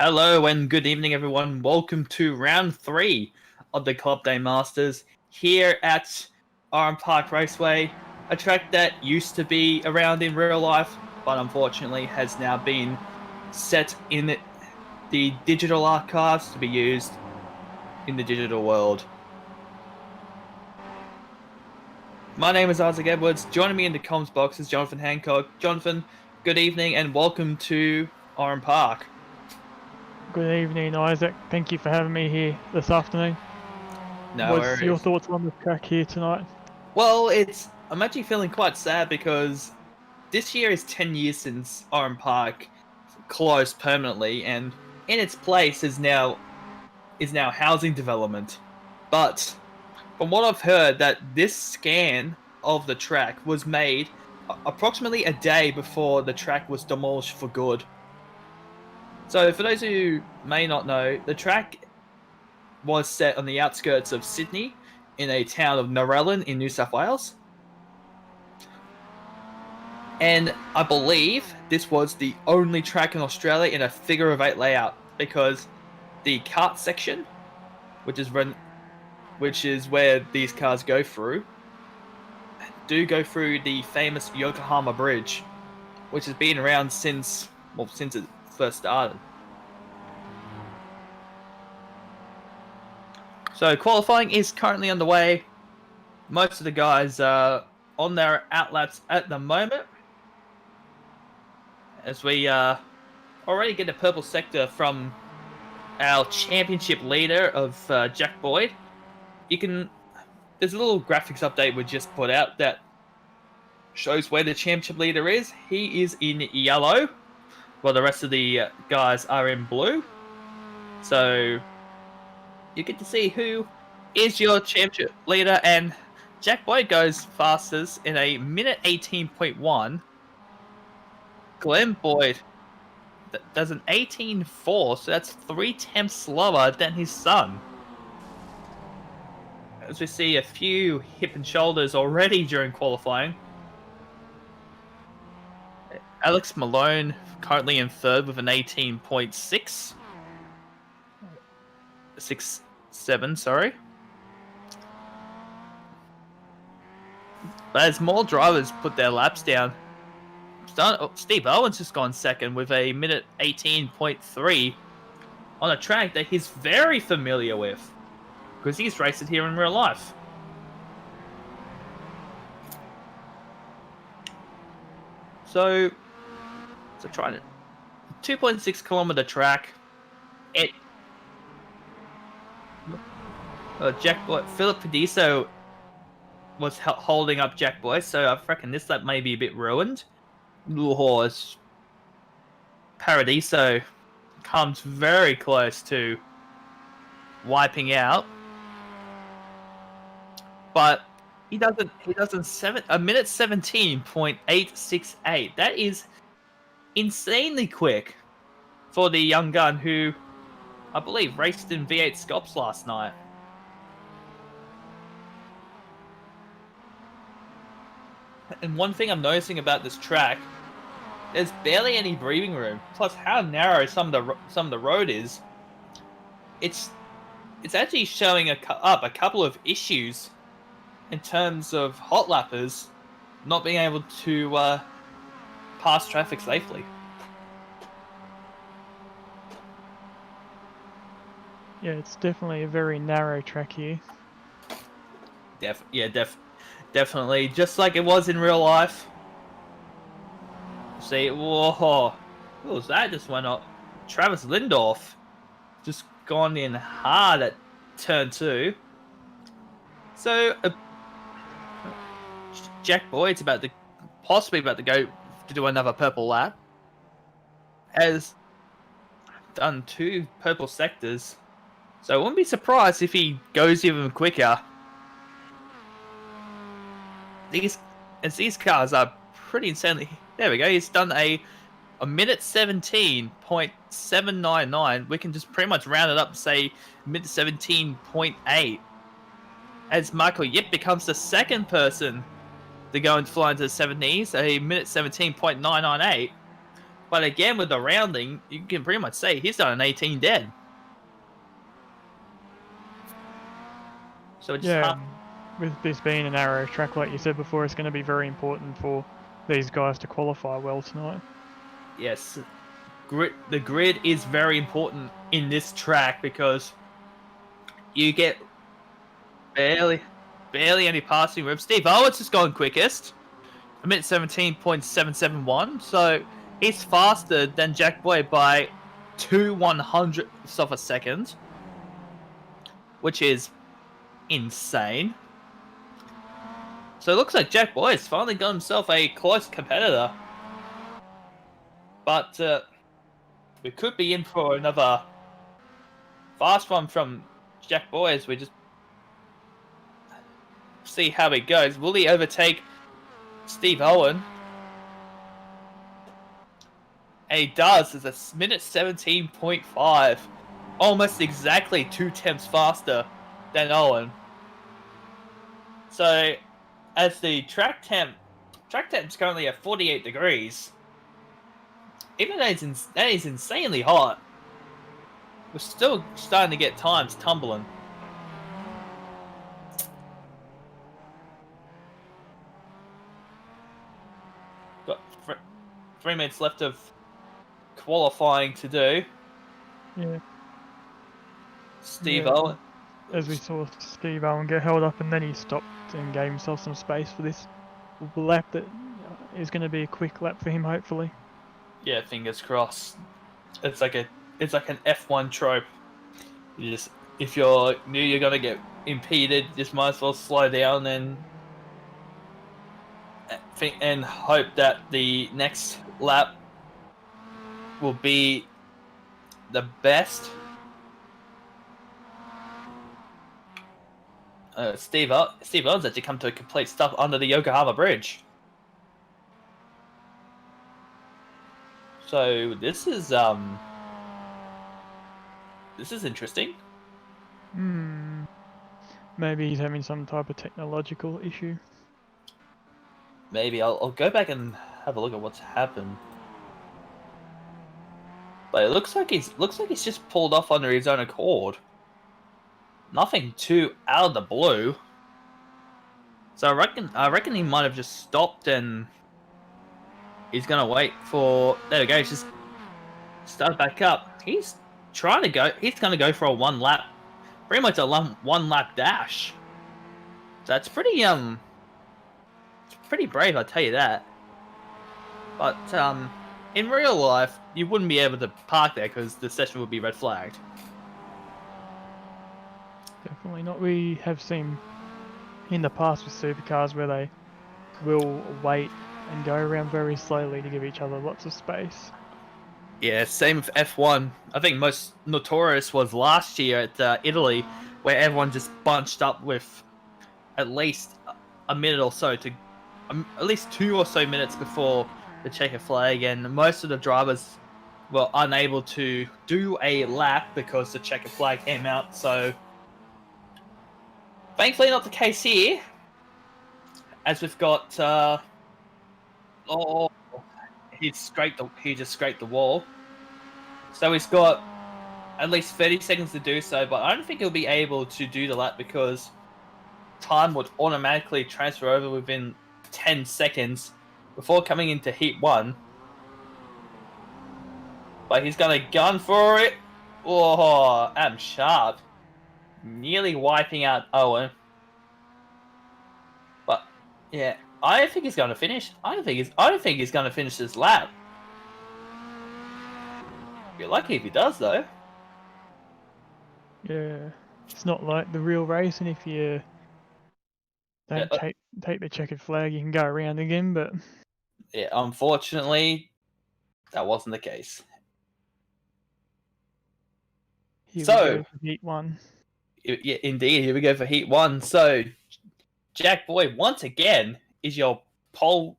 Hello and good evening, everyone. Welcome to round 3 of the Club Day Masters here at Oran Park Raceway, a track that used to be around in real life, but unfortunately has now been set in the digital archives to be used in the digital world. My name is Isaac Edwards. Joining me in the comms box is Jonathan Hancock. Jonathan, good evening and welcome to Oran Park. Good evening, Isaac. Thank you for having me here this afternoon. No What's your worries. thoughts on the track here tonight? Well, I'm actually feeling quite sad because this year is 10 years since Oran Park closed permanently, and in its place is now housing development. But from what I've heard, that this scan of the track was made approximately a day before the track was demolished for good. So, for those who may not know, the track was set on the outskirts of Sydney in a town of Narellan in New South Wales. And I believe this was the only track in Australia in a figure of 8 layout, because the kart section, which is where these cars go through the famous Yokohama Bridge, which has been around since it first started. So qualifying is currently underway. Most of the guys are on their outlaps at the moment, as we already get a purple sector from our championship leader of Jack Boyd. There's a little graphics update we just put out that shows where the championship leader is. He is in yellow, while the rest of the guys are in blue. So you get to see who is your championship leader, and Jack Boyd goes fastest in a minute 18.1. Glenn Boyd does an 18.4, so that's 3/10 slower than his son. As we see a few hip and shoulders already during qualifying. Alex Malone currently in third with an 18.6. 6.7, sorry. But as more drivers put their laps down, Steve Owen's just gone second with a minute 18.3 on a track that he's very familiar with, because he's raced it here in real life. So trying it. 2.6 kilometer track. Jack Boy, Philip Padiso was holding up Jack Boy, so I reckon this lap may be a bit ruined. Blue Horse Paradiso comes very close to wiping out, but he doesn't. A minute 17.868. That is insanely quick for the young gun who, I believe, raced in V8 Scops last night. And one thing I'm noticing about this track, there's barely any breathing room. Plus, how narrow some of the road is. It's actually showing up a couple of issues in terms of hot lappers not being able to pass traffic safely. Yeah, it's definitely a very narrow track here. Definitely, just like it was in real life. See, whoa, what was that? Just went up. Travis Lindorff just gone in hard at turn 2. So Jack Boyd's possibly about to go to do another purple lap. Has done 2 purple sectors, so I wouldn't be surprised if he goes even quicker. These cars are pretty insanely. There we go. He's done a minute 17.799. We can just pretty much round it up and say minute 17.8. As Michael Yip becomes the second person to go and fly into the 70s, a minute 17.998. But again, with the rounding, you can pretty much say he's done an 18 dead. So it's Yeah, with this being an arrow track, like you said before, it's going to be very important for these guys to qualify well tonight. Yes, the grid is very important in this track because you get barely any passing room. Steve Owens has gone quickest. A minute 17.771, so he's faster than Jack Boy by 2/100ths of a second, which is insane. So it looks like Jack Boy has finally got himself a close competitor. But we could be in for another fast one from Jack Boy as we just see how it goes. Will he overtake Steve Owen? And he does. It's a minute 17.5. Almost exactly 2 temps faster than Owen. So, as the track temp's currently at 48 degrees. Even though that is insanely hot, we're still starting to get times tumbling. Got 3 minutes left of qualifying to do. Yeah. Steve Owen. As we saw Steve Owen get held up and then he stopped and gave himself some space for this lap that is going to be a quick lap for him, hopefully. Yeah, fingers crossed. It's like an F1 trope. You just, if you're new, you're gonna get impeded. Just might as well slow down and hope that the next lap will be the best. Steve Owens actually come to a complete stop under the Yokohama Bridge. So this is interesting. Maybe he's having some type of technological issue. Maybe I'll go back and have a look at what's happened. But it looks like he's just pulled off under his own accord. Nothing too out of the blue. So I reckon he might have just stopped and he's gonna wait for. There we go. He's just started back up. He's trying to go. He's gonna go for a 1 lap, pretty much a 1 lap dash. So it's pretty it's pretty brave, I'll tell you that. But in real life, you wouldn't be able to park there because the session would be red flagged. Definitely not. We have seen in the past with supercars where they will wait and go around very slowly to give each other lots of space. Yeah, same with F1. I think most notorious was last year at Italy, where everyone just bunched up with at least a minute or so to, at least 2 or so minutes before the checkered flag, and most of the drivers were unable to do a lap because the checkered flag came out. So, thankfully, not the case here, as we've got. He just scraped the wall. So he's got at least 30 seconds to do so, but I don't think he'll be able to do the lap because time would automatically transfer over within 10 seconds before coming into Heat 1. But he's gonna gun for it. Oh, Adam Sharp. Nearly wiping out Owen. But, yeah, I don't think he's gonna finish. I don't think he's gonna finish this lap. You're lucky if he does, though. Yeah, it's not like the real race, and if you don't take the checkered flag, you can go around again. But yeah, unfortunately, that wasn't the case. Here we go for Heat 1. Yeah, indeed, here we go for Heat 1. So, Jack Boy, once again, is your pole.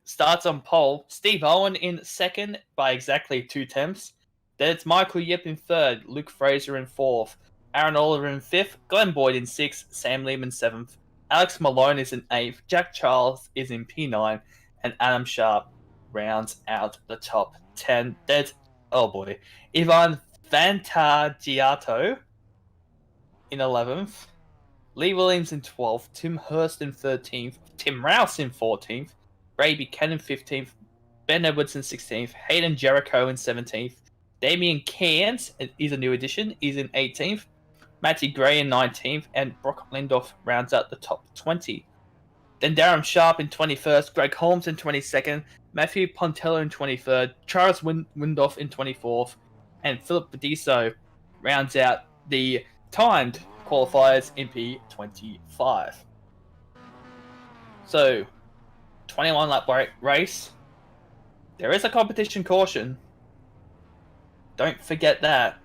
Starts on pole. Steve Owen in second by exactly 2 temps. Then it's Michael Yip in third, Luke Fraser in fourth, Aaron Oliver in fifth, Glenn Boyd in sixth, Sam Lehman in 7th, Alex Malone is in 8th, Jack Charles is in P9, and Adam Sharp rounds out the top 10. There's, oh boy, Ivan Fantagiato in 11th, Lee Williams in 12th, Tim Hurst in 13th, Tim Rouse in 14th, Ray Buchanan 15th, Ben Edwards in 16th, Hayden Jericho in 17th, Damian Cairns is a new addition, is in 18th, Matty Gray in 19th, and Brock Lindorf rounds out the top 20. Then Darren Sharp in 21st, Greg Holmes in 22nd, Matthew Pontello in 23rd, Charles Windorf in 24th, and Philip Bediso rounds out the timed qualifiers in P25. So, 21 lap race. There is a competition caution. Don't forget that.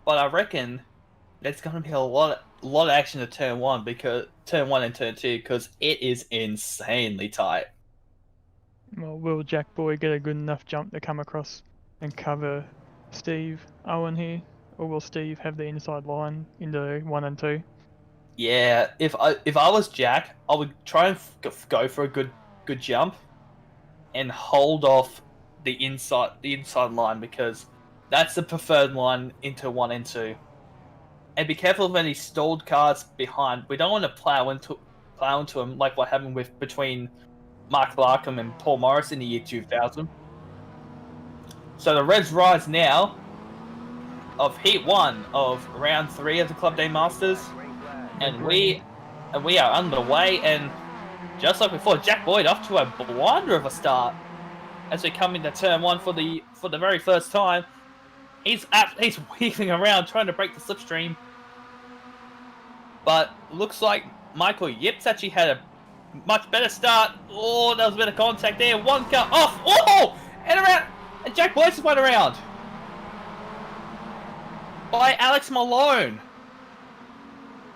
But I reckon there's going to be a lot of action to turn 1 because turn 1 and turn 2 because it is insanely tight. Well, will Jack Boy get a good enough jump to come across and cover Steve Owen here? Or will Steve have the inside line into 1 and 2? Yeah, if I was Jack, I would try and go for a good jump and hold off the inside line because that's the preferred line into 1 and 2. And be careful of any stalled cars behind. We don't want to plow into them like what happened between Mark Larkham and Paul Morris in the year 2000. So the Reds rise now of Heat 1 of Round 3 of the Club Day Masters, and we are underway. And just like before, Jack Boyd off to a blinder of a start as we come into Turn 1 for the very first time. He's weaving around trying to break the slipstream, but looks like Michael Yip's actually had a much better start. Oh, there was a bit of contact there. One car off. Oh, and around. And Jack Boyd just went around by Alex Malone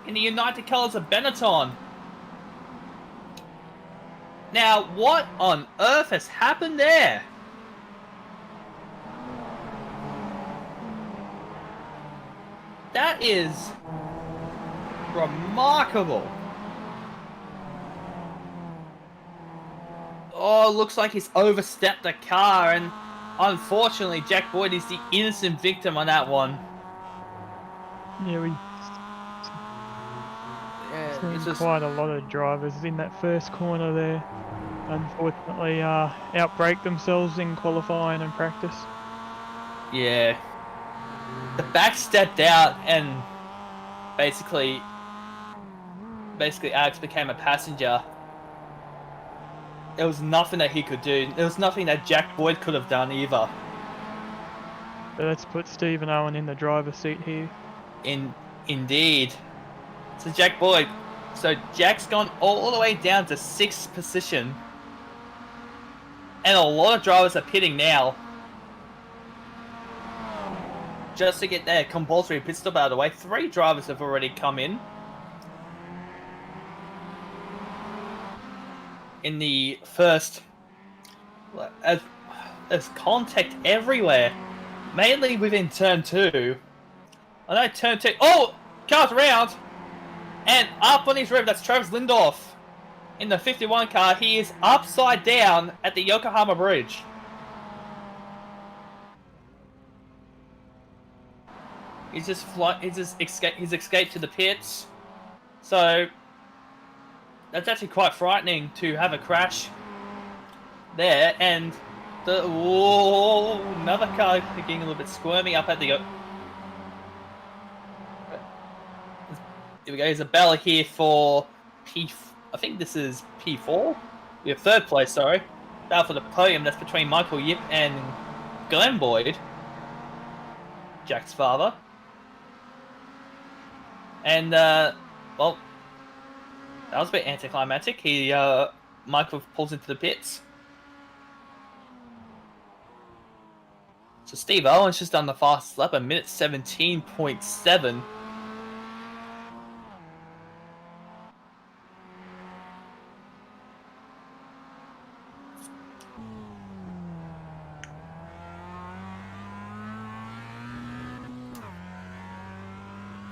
in the United Colours of Benetton. Now, what on earth has happened there? That is remarkable. Oh, looks like he's overstepped the car, and unfortunately, Jack Boyd is the innocent victim on that one. Yeah, it's just quite a lot of drivers in that first corner there. Unfortunately, outbrake themselves in qualifying and practice. Yeah. The back stepped out, and basically Alex became a passenger. There was nothing that he could do. There was nothing that Jack Boyd could have done either. So let's put Stephen Owen in the driver's seat here. Indeed. So Jack's gone all the way down to 6th position. And a lot of drivers are pitting now, just to get their compulsory pit stop out of the way. 3 drivers have already come in the first. There's contact everywhere, mainly within turn 2. I know turn 2. Oh, car's around, and up on his rev. That's Travis Lindorf in the 51 car. He is upside down at the Yokohama Bridge. He's escaped to the pits. So that's actually quite frightening to have a crash there. And another car getting a little bit squirmy up at the. Here we go. Isabella here for I think this is P4. We have 3rd place. Sorry, battle for the podium. That's between Michael Yip and Glenn Boyd, Jack's father. And, well, that was a bit anticlimactic. Michael pulls into the pits. So Steve Owen's just done the fastest lap, a minute 17.7.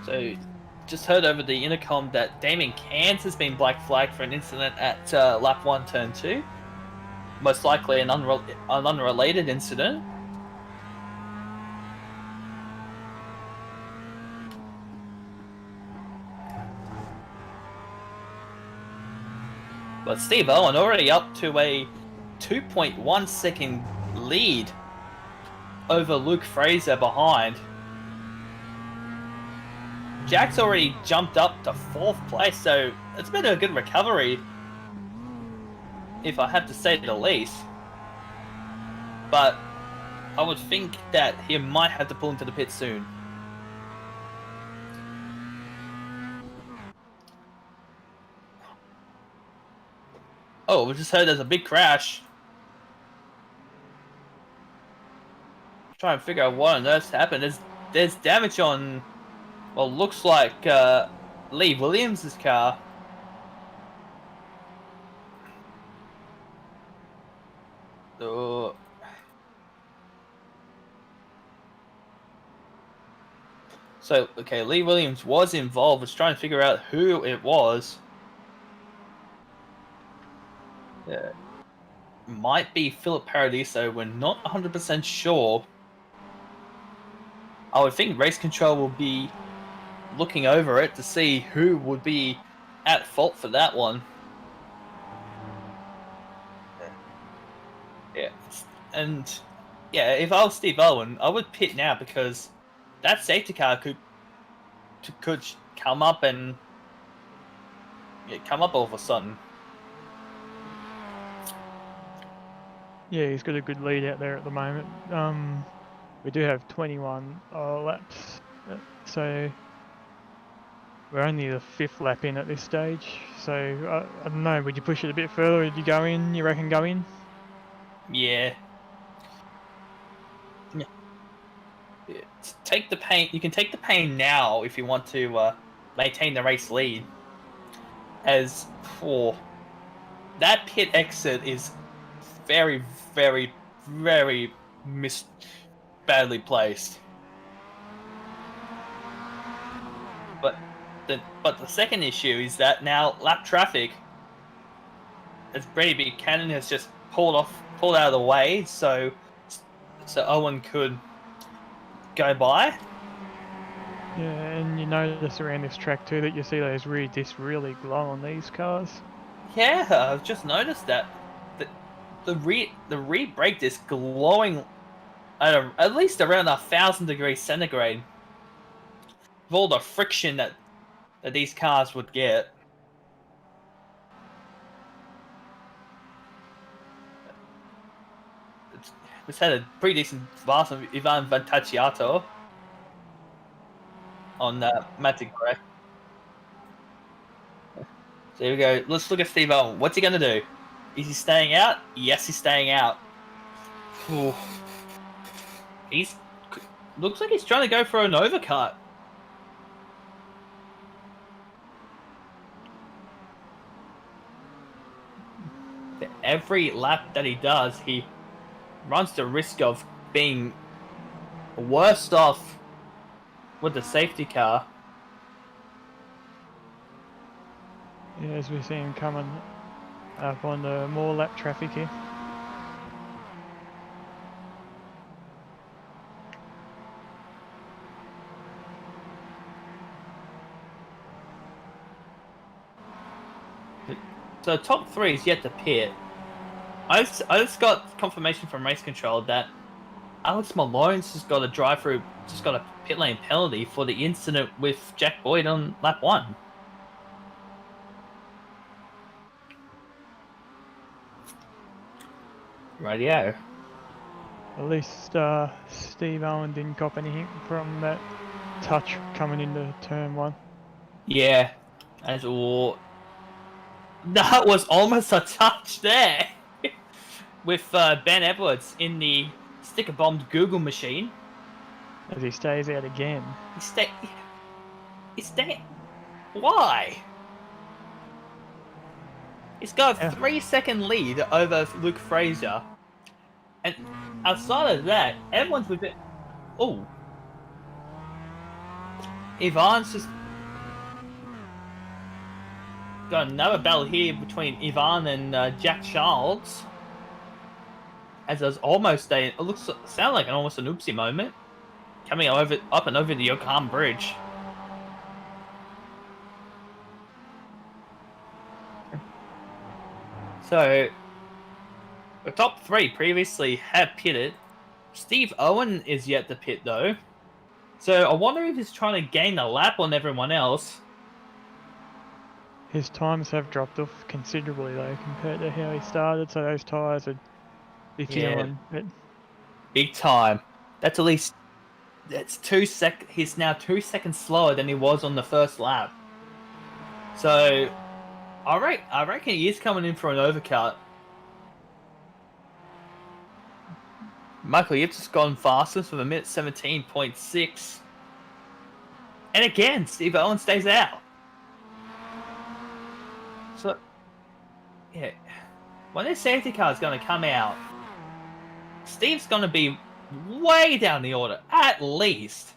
So, just heard over the intercom that Damien Cairns has been black flagged for an incident at lap 1, turn 2. most likely an unrelated incident. But Steve Owen already up to a 2.1 second lead over Luke Fraser behind. Jack's already jumped up to 4th place, so it's been a good recovery, if I have to say the least. But I would think that he might have to pull into the pit soon. Oh, we just heard there's a big crash. Try and figure out what on earth happened. There's damage on, well, looks like Lee Williams' car. So okay, Lee Williams was involved. Was trying to figure out who it was. Yeah. Might be Philip Paradiso. We're not 100% sure. I would think race control will be looking over it to see who would be at fault for that one. Yeah, and yeah, if I was Steve Owen, I would pit now because that safety car could come up and come up all of a sudden. Yeah, he's got a good lead out there at the moment. We do have 21 laps, so we're only the 5th lap in at this stage. So I don't know. Would you push it a bit further? Would you go in? You reckon go in? Yeah. Take the pain. You can take the pain now if you want to maintain the race lead. As for that pit exit is very, very, very badly placed. But the second issue is that now lap traffic, as Brady Buchanan has just pulled out of the way, so Owen could go by. Yeah, and you notice around this track too that you see those rear discs really glow on these cars. Yeah, I've just noticed that the rear brake disc glowing at least around 1,000 degrees centigrade. With all the friction that these cars would get. It's had a pretty decent pass of Ivan Vantacciato on Matic Gray. So here we go. Let's look at Steve Owen. What's he going to do? Is he staying out? Yes, he's staying out. Ooh. Looks like he's trying to go for an overcut. Every lap that he does, he runs the risk of being worse off with the safety car. Yeah, as we see him coming up on the more lap traffic here. So top 3 is yet to pit. I just got confirmation from race control that Alex Malone's just got a pit lane penalty for the incident with Jack Boyd on lap 1. Rightio. At least Steve Owen didn't cop anything from that touch coming into turn 1. Yeah, that was almost a touch there. With Ben Edwards in the sticker bombed Google machine. As he stays out again. He stay. Why? He's got a 3-second lead over Luke Fraser. And outside of that, everyone's with it. Oh. Ivan's just got another battle here between Ivan and Jack Charles. as there's almost a, it looks sound like almost an oopsie moment coming up and over the Yokohama Bridge. So the top three previously had pitted. Steve Owen is yet to pit though. So I wonder if he's trying to gain a lap on everyone else. His times have dropped off considerably though compared to how he started, so those tyres are killing. Yeah. Big time. That's at least he's now 2 seconds slower than he was on the first lap. So I reckon he is coming in for an overcut. Michael, you've just gone fastest with a minute 17.6. And again, Steve Owen stays out. So, yeah. When this safety car is going to come out, Steve's going to be way down the order, at least.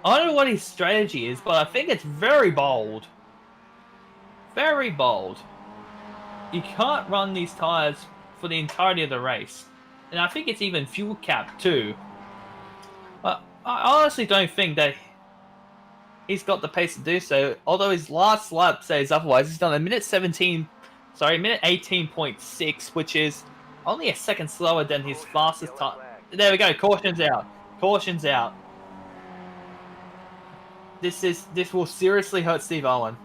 I don't know what his strategy is, but I think it's very bold. Very bold. You can't run these tyres for the entirety of the race. And I think it's even fuel capped too. But I honestly don't think that he's got the pace to do so. Although his last lap says otherwise. He's done a minute 18.6, which is only a second slower than his fastest time. There we go. Caution's out. Caution's out. This will seriously hurt Steve Owen.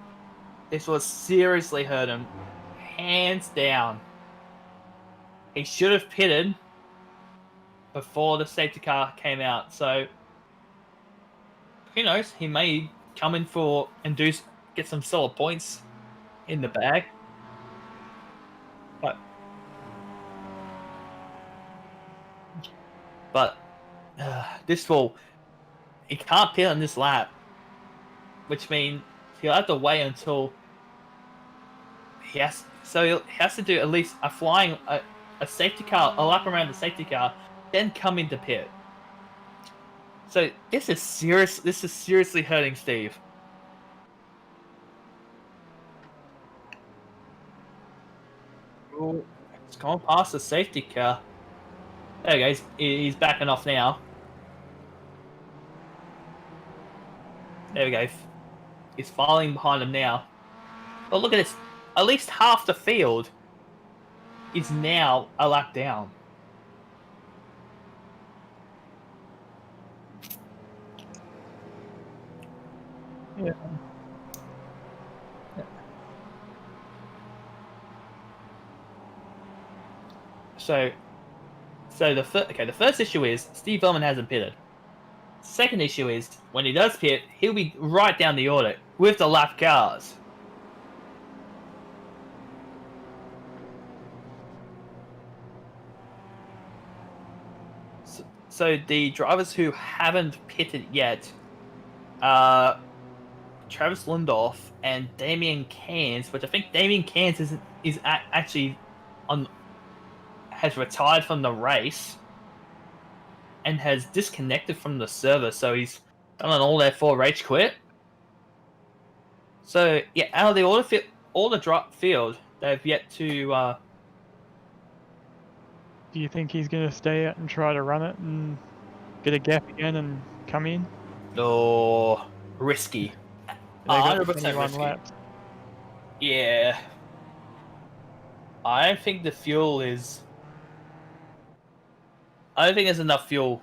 This will seriously hurt him. Hands down. He should have pitted before the safety car came out. So, who knows? He may come in for and get some solid points in the bag. But this will... He can't pit on this lap. Which means he'll have to wait until... He has to do at least a safety car, a lap around the safety car, then come into pit. So this is seriously hurting Steve. Ooh, it's gone past the safety car. There you go, he's backing off now. There we go. He's falling behind him now. But look at this. At least half the field is now a lap down. Yeah. So the first issue is Steve Bellman hasn't pitted. Second issue is when he does pit, he'll be right down the order with the lap cars. So the drivers who haven't pitted yet are Travis Lindorf and Damian Cairns, which I think Damian Cairns has retired from the race and has disconnected from the server, so he's done an all F4 rage quit. So yeah, out of the all the drop field, they've yet to. Do you think he's going to stay out and try to run it and get a gap again and come in? Oh, risky. 100% risky. Laps. Yeah. I don't think the fuel is... I don't think there's enough fuel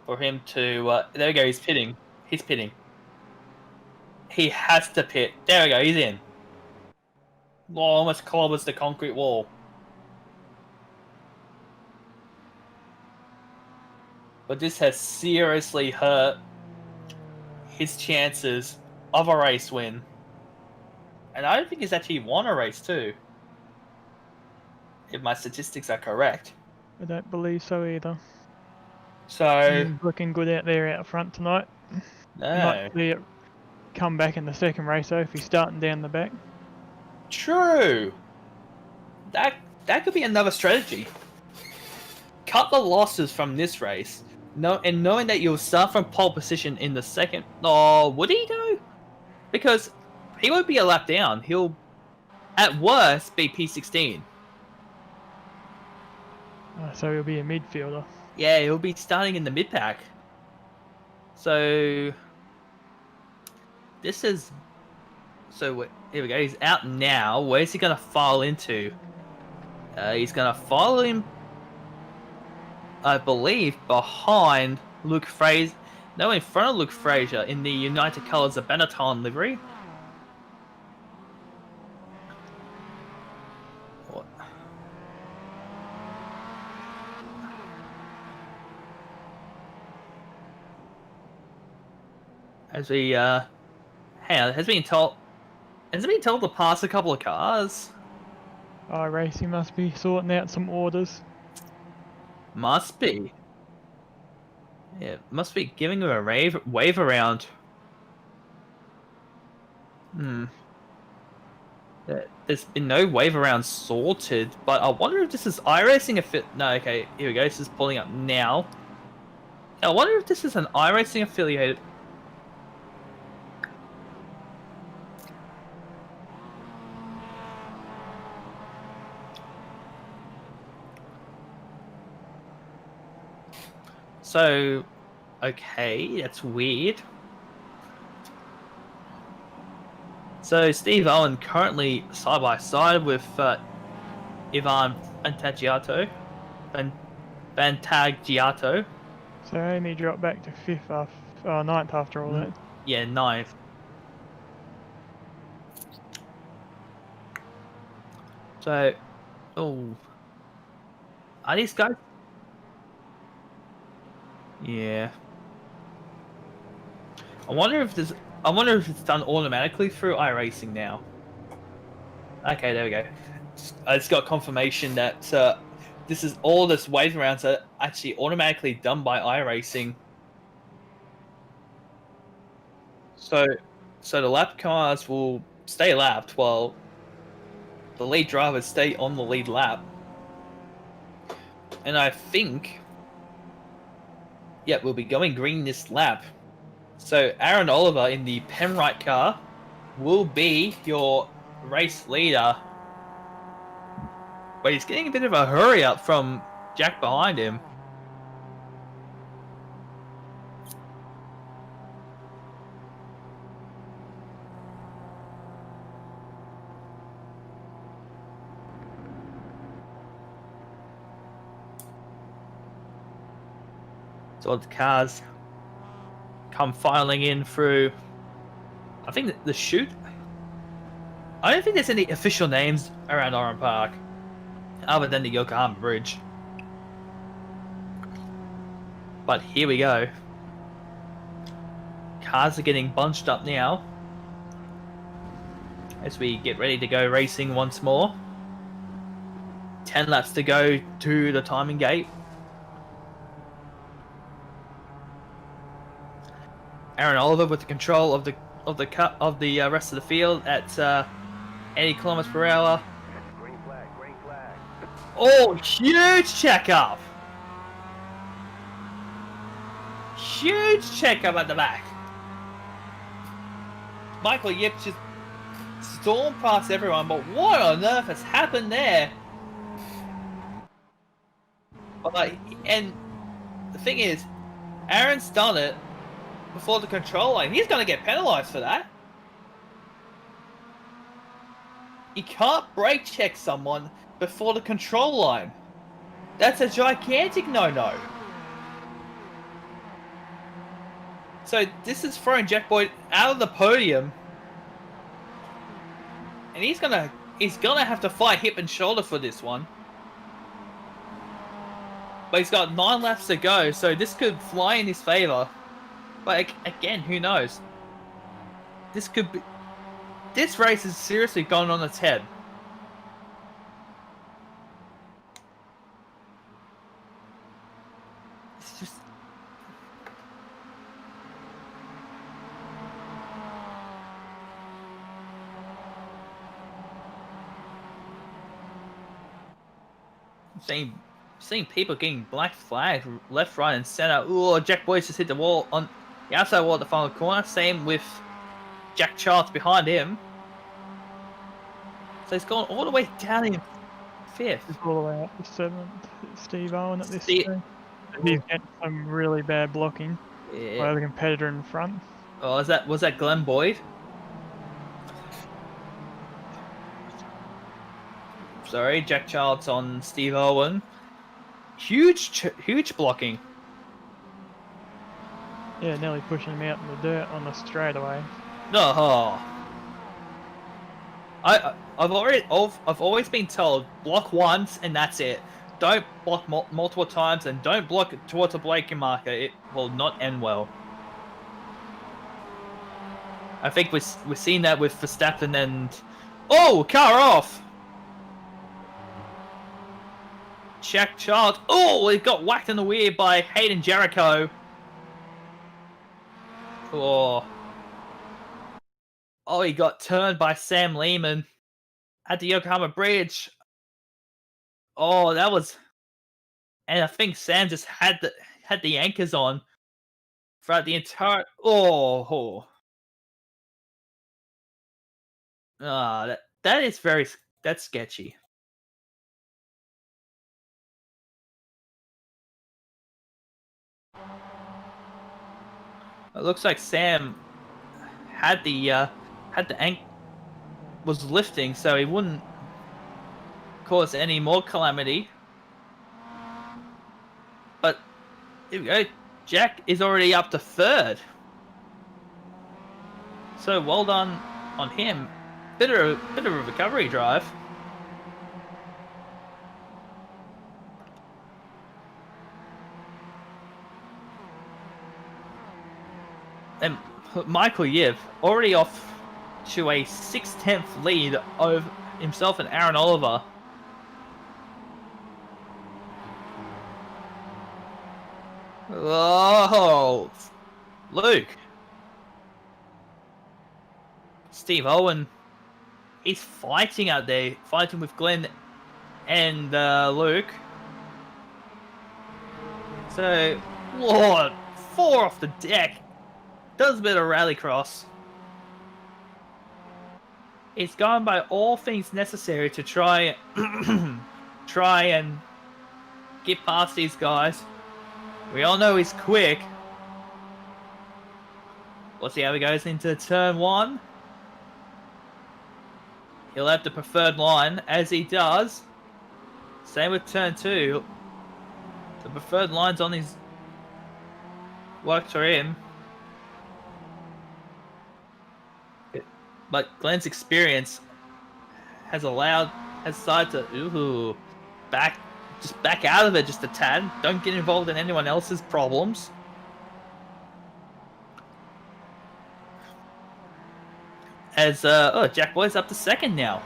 for him to... there we go, he's pitting. He's pitting. He has to pit. There we go, he's in. Oh, almost clobbers the concrete wall. But this has seriously hurt his chances of a race win. And I don't think he's actually won a race too. If my statistics are correct. I don't believe so either. So... looking good out there out front tonight. No. Might see it come back in the second race though if he's starting down the back. True. That could be another strategy. Cut the losses from this race. And knowing that you'll start from pole position in the second... Oh, would he though? Because he won't be a lap down. He'll, at worst, be P16. So he'll be a midfielder. Yeah, he'll be starting in the mid pack. So this is here we go. He's out now. Where's he gonna file into? He's gonna file in, I believe, behind Luke Fraser. No, in front of Luke Fraser in the United Colours of Benetton livery. What? As we hang on, has it been told to pass a couple of cars? iRacing must be sorting out some orders. Must be. Yeah, must be giving him a wave around. There's been no wave around sorted, but I wonder if this is iRacing No, okay, here we go. This is pulling up now. I wonder if this is an iRacing affiliated. So, okay, that's weird. So Steve Owen currently side by side with Ivan Fantagiato. So only dropped back to ninth after all that. Yeah, ninth. So, are these guys? Yeah. I wonder if it's done automatically through iRacing now. Okay, there we go. I just got confirmation that this wave arounds are actually automatically done by iRacing. So the lap cars will stay lapped while the lead drivers stay on the lead lap. And I think, yeah, we'll be going green this lap. So Aaron Oliver in the Penrite car will be your race leader. But he's getting a bit of a hurry up from Jack behind him. So the cars come filing in through. I think the chute. I don't think there's any official names around Oran Park, other than the Yokohama Bridge. But here we go. Cars are getting bunched up now as we get ready to go racing once more. 10 laps to go to the timing gate. Aaron Oliver with the control of the rest of the field at 80 kilometers per hour. Green flag, green flag. Oh, huge checkup! Huge checkup at the back. Michael Yip just stormed past everyone, but what on earth has happened there? And the thing is, Aaron's done it before the control line. He's going to get penalised for that. You can't brake check someone before the control line. That's a gigantic no-no. So this is throwing Jack Boyd out of the podium. And he's gonna have to fight hip and shoulder for this one. But he's got 9 laps to go, so this could fly in his favour. But again, who knows? This race has seriously gone on its head. It's just... Seeing people getting black flagged left, right, and center. Ooh, Jack Boyce just hit the wall on the outside wall at the final corner. Same with Jack Charles behind him. So he's gone all the way down in 5th. He's all the way up to 7th. Steve Owen at this Steve- stage. He's getting some really bad blocking by Yeah. the competitor in front. Oh, was that Glenn Boyd? Sorry, Jack Childs on Steve Owen. Huge blocking. Yeah, nearly pushing him out in the dirt on the straightaway. Oh. I've always been told block once and that's it. Don't block multiple times and don't block towards a braking marker. It will not end well. I think we've seen that with Verstappen and car off. Jack Child. Oh, it got whacked in the rear by Hayden Jericho. Oh, he got turned by Sam Lehman at the Yokohama Bridge. Oh, that was, and I think Sam just had the anchors on throughout the entire. That is that's sketchy. It looks like Sam had the was lifting, so he wouldn't cause any more calamity. But here we go. Jack is already up to 3rd. So well done on him. Bit of a recovery drive. And Michael Yip already off to a 6/10 lead over himself and Aaron Oliver. Oh, Luke. Steve Owen. He's fighting out there, fighting with Glenn and Luke. So, Lord, 4 off the deck. Does a bit of rallycross. He's gone by all things necessary to try and get past these guys. We all know he's quick. We'll see how he goes into turn 1. He'll have the preferred line, as he does. Same with turn 2. The preferred line's on his work for him. But Glenn's experience has decided to back out of it just a tad. Don't get involved in anyone else's problems. As Jack Boyd's up to 2nd now.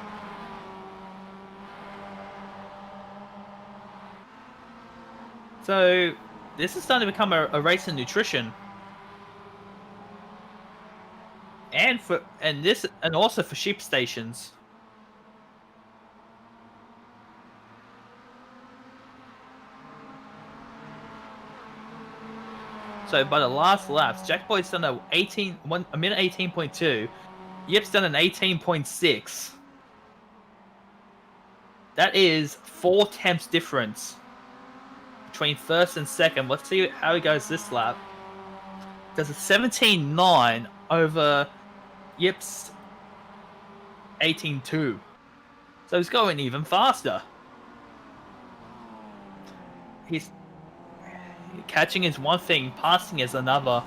So this is starting to become a race in nutrition. And also for sheep stations. So by the last laps, Jack Boyd's done a minute 18.2. Yip's done an 18.6. That is 4 tenths difference between 1st and 2nd. Let's see how he goes this lap. Does a 17.9 over Yip's 18.2. So he's going even faster. He's catching is one thing, passing is another.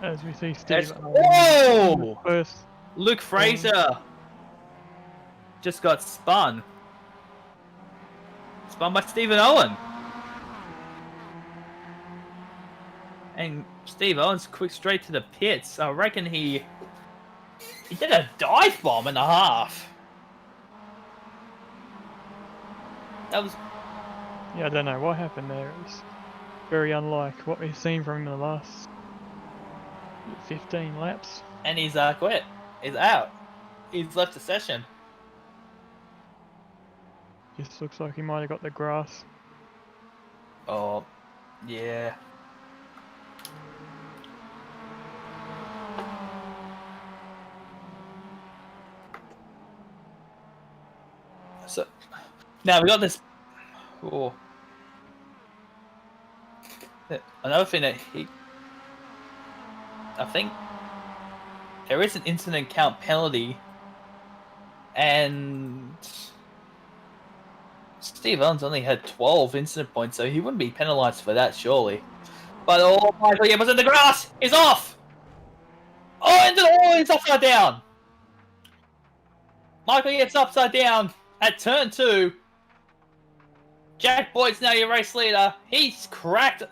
As we see Steve Owen first. Luke Fraser just got spun. Spun by Stephen Owen. And Steve Owen's quick straight to the pits. I reckon he did a dive bomb and a half. That was... Yeah, I don't know what happened there. It was very unlike what we've seen from him in the last 15 laps. And he's quit. He's out. He's left the session. Just looks like he might have got the grass. Oh, yeah. Now we got this. Oh, another thing that I think there is an incident count penalty, and Steve Owens only had 12 incident points, so he wouldn't be penalised for that, surely. But oh, Michael Yip was in the grass. He's off. Oh, into the wall. He's upside down. Michael Yip's upside down at turn 2. Jack Boyd's now your race leader. He's cracked.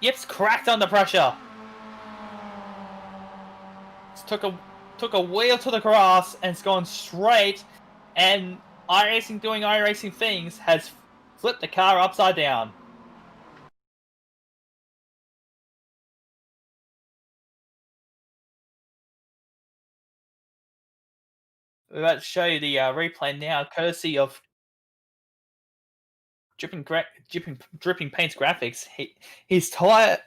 Yip's cracked under pressure. Took a wheel to the grass and it's gone straight. And iRacing doing iRacing things has flipped the car upside down. We're about to show you the replay now, courtesy of Dripping Paint's graphics. His tire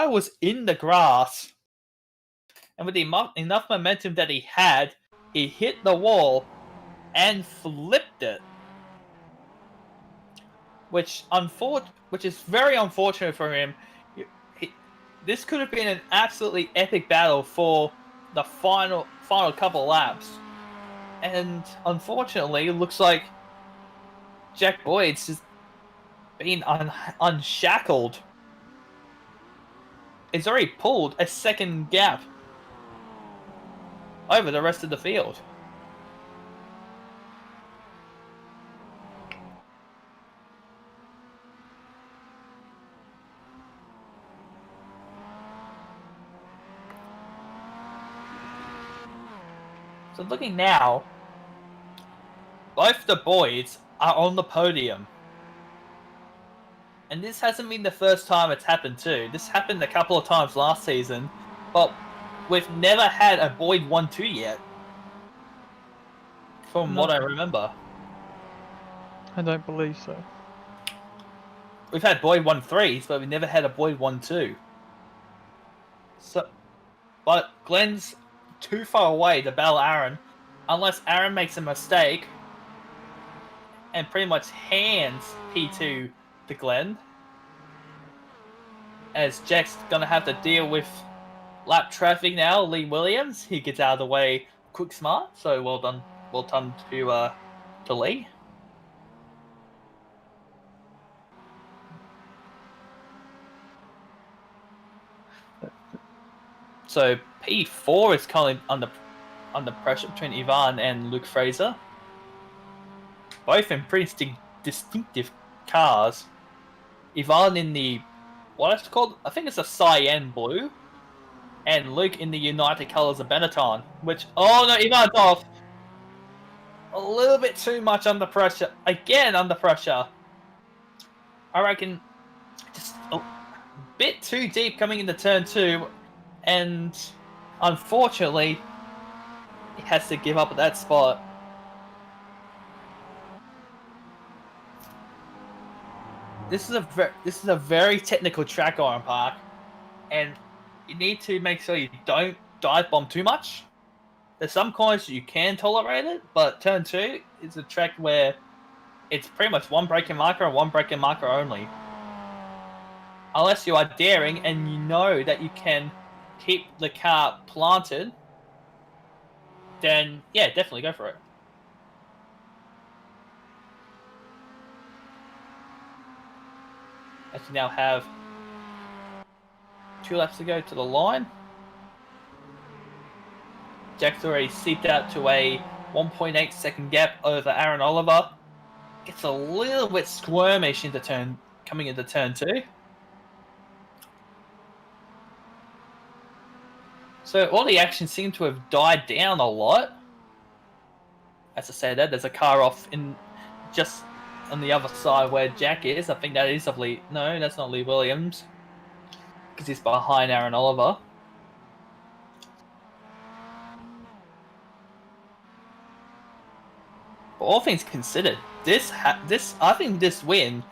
was in the grass, and with the enough momentum that he had, he hit the wall and flipped it, which is very unfortunate for him. This could have been an absolutely epic battle for the final couple laps, and unfortunately, it looks like Jack Boyd's just been unshackled. It's already pulled a second gap over the rest of the field. So looking now, both the Boyds are on the podium. And this hasn't been the first time it's happened too. This happened a couple of times last season, but we've never had a Boyd 1-2 yet. From what I remember. I don't believe so. We've had Boyd 1-3s, but we've never had a Boyd 1-2. So, but Glenn's too far away to battle Aaron, unless Aaron makes a mistake and pretty much hands P2 to Glenn. As Jack's gonna have to deal with lap traffic now, Lee Williams. He gets out of the way quick smart, so well done to Lee. So P4 is currently under pressure between Ivan and Luke Fraser. Both in pretty distinctive cars. Ivan in the, what is it called? I think it's a cyan blue. And Luke in the United Colors of Benetton. Which, oh no, Ivan's off. A little bit too much under pressure. Again under pressure. I reckon just a bit too deep coming into turn 2. And unfortunately, he has to give up at that spot. This is a very technical track, Oran Park, and you need to make sure you don't dive bomb too much. There's some corners you can tolerate it, but turn 2 is a track where it's pretty much one braking marker and one braking marker only. Unless you are daring and you know that you can keep the car planted, then yeah, definitely go for it. As you now have 2 laps to go to the line. Jack's already seeped out to a 1.8 second gap over Aaron Oliver. Gets a little bit squirmish coming into turn 2. So all the action seemed to have died down a lot. As I said, there's a car off in just on the other side where Jack is. I think that is of Lee. No, that's not Lee Williams, because he's behind Aaron Oliver. But all things considered, I think this win,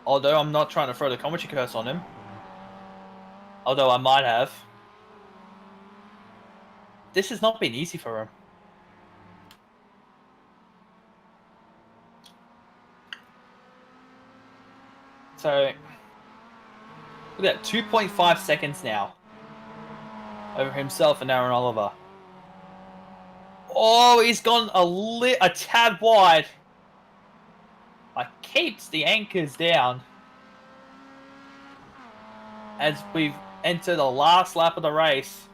although I'm not trying to throw the commentary curse on him, although I might have, this has not been easy for him. So, look at that, 2.5 seconds now over himself and Aaron Oliver. Oh, he's gone a tad wide. But keeps the anchors down as we've entered the last lap of the race.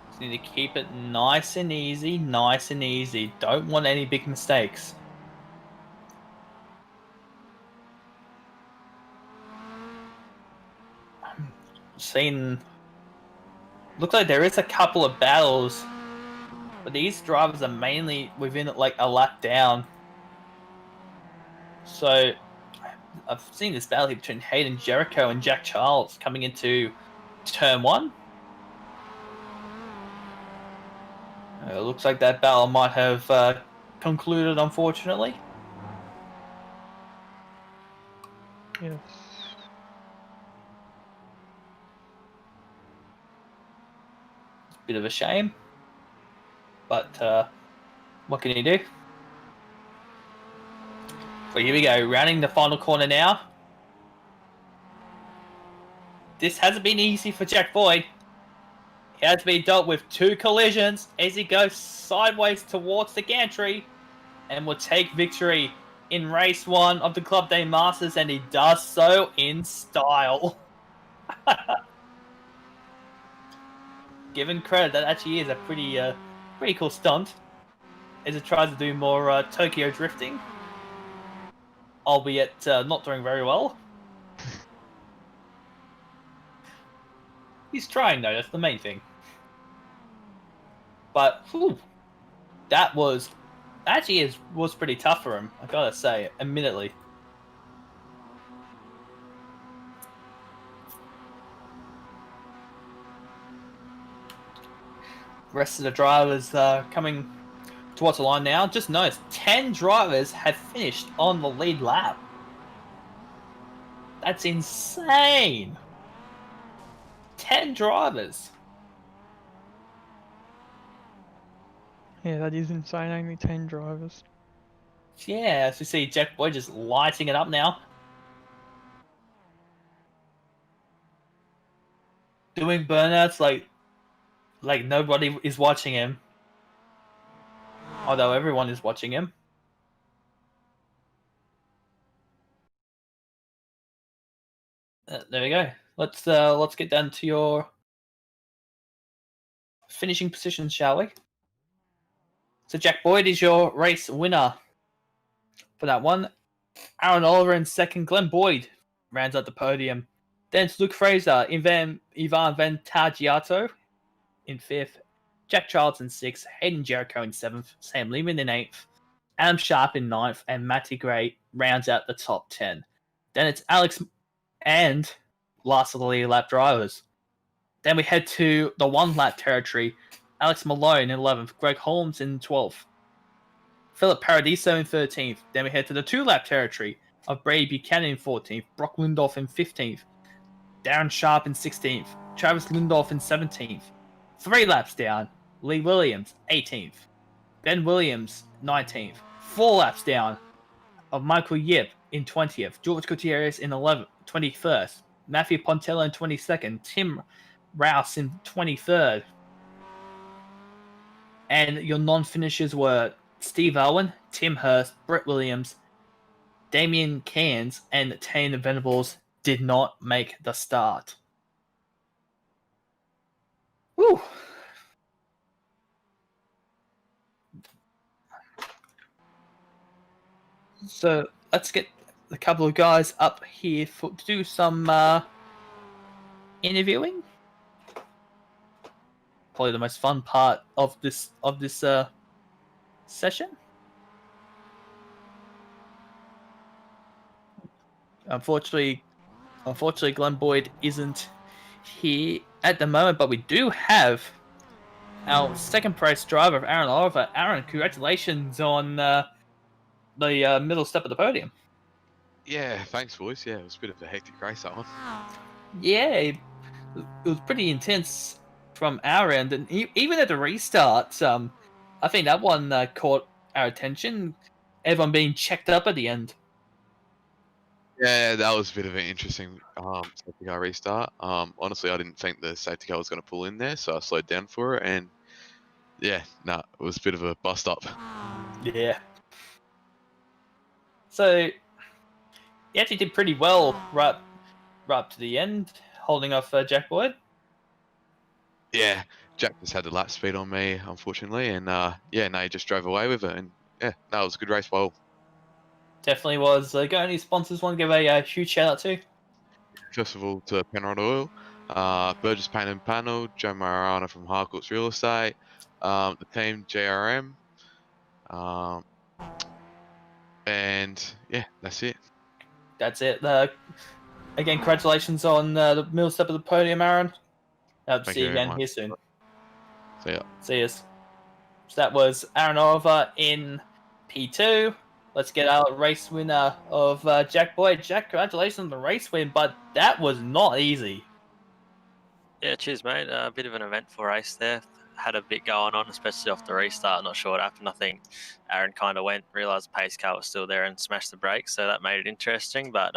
Just need to keep it nice and easy, nice and easy. Don't want any big mistakes. Seen. Looks like there is a couple of battles, but these drivers are mainly within like a lap down. So I've seen this battle here between Hayden Jericho and Jack Charles coming into turn 1. It looks like that battle might have concluded, unfortunately. Yes. Bit of a shame, but what can you do? So here we go, rounding the final corner now. This hasn't been easy for Jack Boyd. He has been dealt with 2 collisions as he goes sideways towards the gantry and will take victory in race 1 of the Club Day Masters, and he does so in style. Given credit, that actually is a pretty cool stunt as it tries to do more Tokyo drifting, albeit not doing very well. He's trying though, that's the main thing. But that was pretty tough for him, I gotta say, admittedly. Rest of the drivers coming towards the line now. Just notice 10 drivers have finished on the lead lap. That's insane. 10 drivers. Yeah, that is insane. Only 10 drivers. Yeah, as we see Jack Boyd just lighting it up now. Doing burnouts like nobody is watching him. Although everyone is watching him. There we go. Let's get down to your finishing positions, shall we? So Jack Boyd is your race winner for that one. Aaron Oliver in second. Glenn Boyd rounds out the podium. Then it's Luke Fraser, Ivan Ventagiato in fifth. Jack Charles in sixth. Hayden Jericho in seventh. Sam Lehman in eighth. Adam Sharp in ninth. And Matty Gray rounds out the top 10. Then it's Alex and last of the lead lap drivers. Then we head to the 1 lap territory. Alex Malone in 11th. Greg Holmes in 12th. Philip Paradiso in 13th. Then we head to the 2 lap territory of Brady Buchanan in 14th. Brock Lindorf in 15th. Darren Sharp in 16th. Travis Lindorf in 17th. 3 laps down. Lee Williams, 18th. Ben Williams, 19th. 4 laps down of Michael Yip in 20th. George Gutierrez in 21st. Matthew Pontello in 22nd. Tim Rouse in 23rd. And your non-finishers were Steve Owen, Tim Hurst, Brett Williams, Damian Cairns, and Tane Venables did not make the start. Woo! So let's get a couple of guys up here to do some interviewing. Probably the most fun part of this session. Unfortunately, Glenn Boyd isn't here at the moment, but we do have our second place driver, Aaron Oliver. Aaron, congratulations on the middle step of the podium. Yeah, thanks, boys. Yeah, it was a bit of a hectic race, that one. Yeah, it was pretty intense from our end, and even at the restart, I think that one caught our attention. Everyone being checked up at the end. Yeah, that was a bit of an interesting safety car restart. Honestly, I didn't think the safety car was going to pull in there, so I slowed down for it, and yeah, it was a bit of a bust up. Yeah. So he actually did pretty well right up to the end, holding off Jack Boyd. Yeah, Jack just had the lap speed on me, unfortunately, and yeah, no, he just drove away with it, and yeah, no, it was a good race by all. Definitely was. Got any sponsors want to give a huge shout out to? First of all, to Penrod Oil, Burgess Paint and Panel, Joe Mariano from Harcourt's Real Estate, the team JRM, um, and yeah, that's it. That's it. Again, congratulations on the middle step of the podium, Aaron. Hope to Thank see you you very again much. here soon. So yeah. See us. So that was Aaron Oliver in P2. Let's get our race winner of Jack Boyd. Jack, congratulations on the race win, but that was not easy. Yeah, cheers, mate. A bit of an eventful race there. Had a bit going on, especially off the restart. Not sure what happened. I think Aaron kind of realised the pace car was still there and smashed the brakes, so that made it interesting. But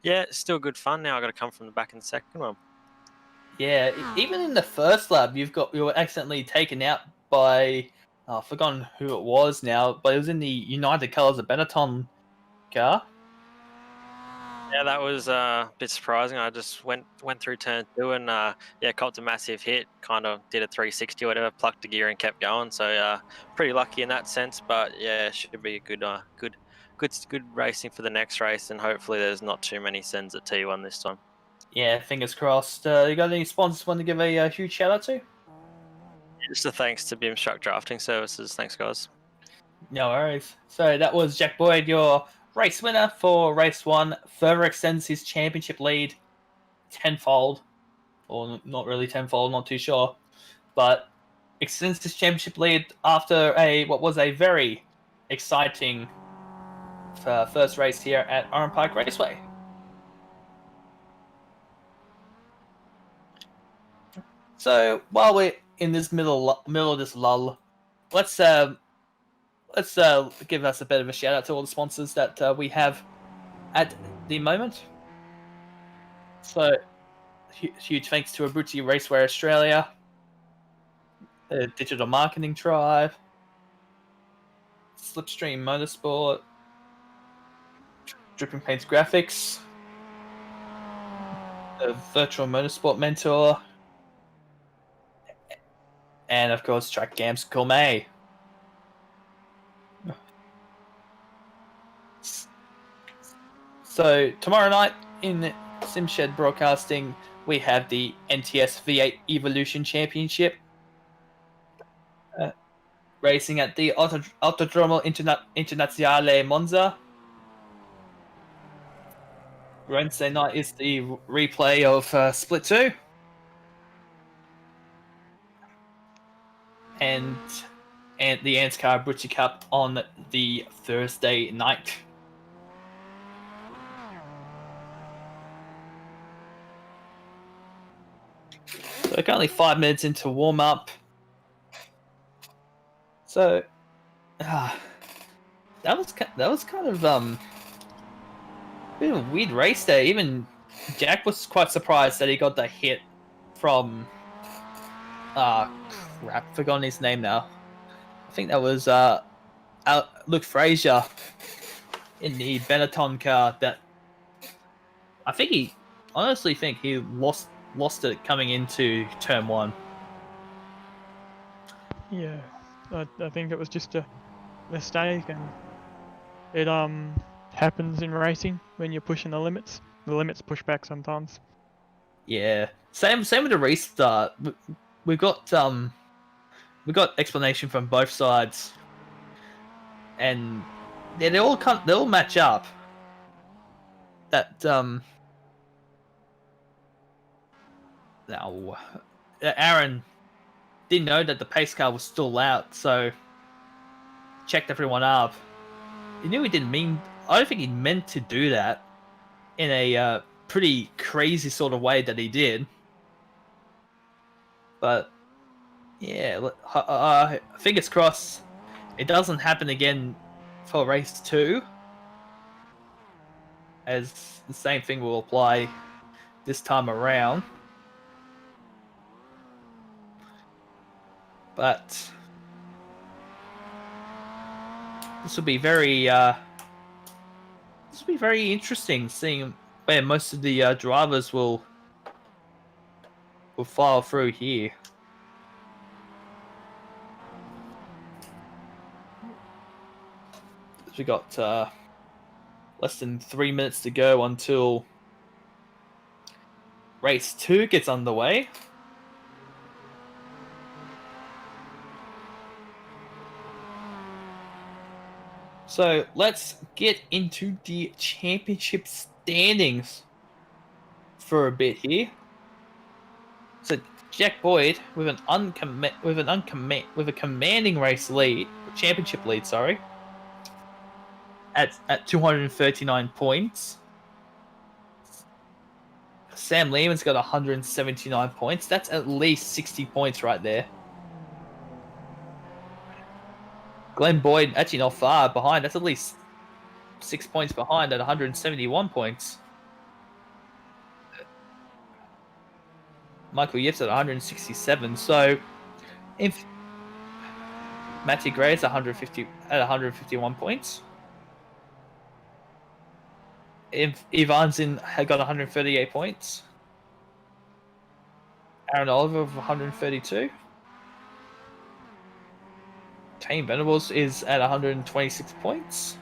yeah, still good fun. Now I got to come from the back in the second one. Yeah, even in the first lap, you were accidentally taken out by I've forgotten who it was now, but it was in the United Colours of Benetton car. Yeah, that was a bit surprising. I just went through turn 2 and yeah, copped a massive hit. Kind of did a 360 or whatever, plucked a gear and kept going. So pretty lucky in that sense. But yeah, should be a good racing for the next race, and hopefully there's not too many sends at T1 this time. Yeah, fingers crossed. You got any sponsors want to give a huge shout out to? Just a thanks to Bimstruck Drafting Services. Thanks, guys. No worries. So that was Jack Boyd, your race winner for race 1. Further extends his championship lead tenfold, or not really tenfold, not too sure, but extends his championship lead after what was a very exciting first race here at Oran Park Raceway. So while we're in this middle of this lull, let's give us a bit of a shout out to all the sponsors that we have at the moment. So huge thanks to Abruzzi Raceway Australia, Digital Marketing Tribe, Slipstream Motorsport, Dripping Paints Graphics, the Virtual Motorsport Mentor, and of course Track Games Gourmet. So tomorrow night in Simshed Broadcasting, we have the NTS V8 Evolution Championship racing at the Autodromo Internazionale Monza. Wednesday night is the replay of Split 2. And the Anscar Abruzzi Cup on the Thursday night. So currently 5 minutes into warm up. So that was kind of bit of a weird race there. Even Jack was quite surprised that he got the hit from crap, forgotten his name now. I think that was Luke Frazier in the Benetton car. That I think he honestly think he lost it coming into turn 1. Yeah, I think it was just a mistake, and it happens in racing when you're pushing the limits. The limits push back sometimes. Yeah, same with the restart. We got explanation from both sides, and yeah, they all match up. That now Aaron didn't know that the pace car was still out, so checked everyone up. He knew he didn't mean. I don't think he meant to do that in a pretty crazy sort of way that he did. But yeah, fingers crossed it doesn't happen again for race 2, as the same thing will apply this time around. But this will be very interesting, seeing where most of the drivers will file through here. We got less than 3 minutes to go until race 2 gets underway. So let's get into the championship standings for a bit here. So Jack Boyd with a commanding race lead, championship lead, sorry, at 239 points. Sam Lehman's got 179 points. That's at least 60 points right there. Glenn Boyd actually not far behind. That's at least 6 points behind at 171 points. Michael Yips at 167. So, if Matty Gray's 151 points. If Ivan's had got 138 points. Aaron Oliver with 132. Tane Venables is at 126 points.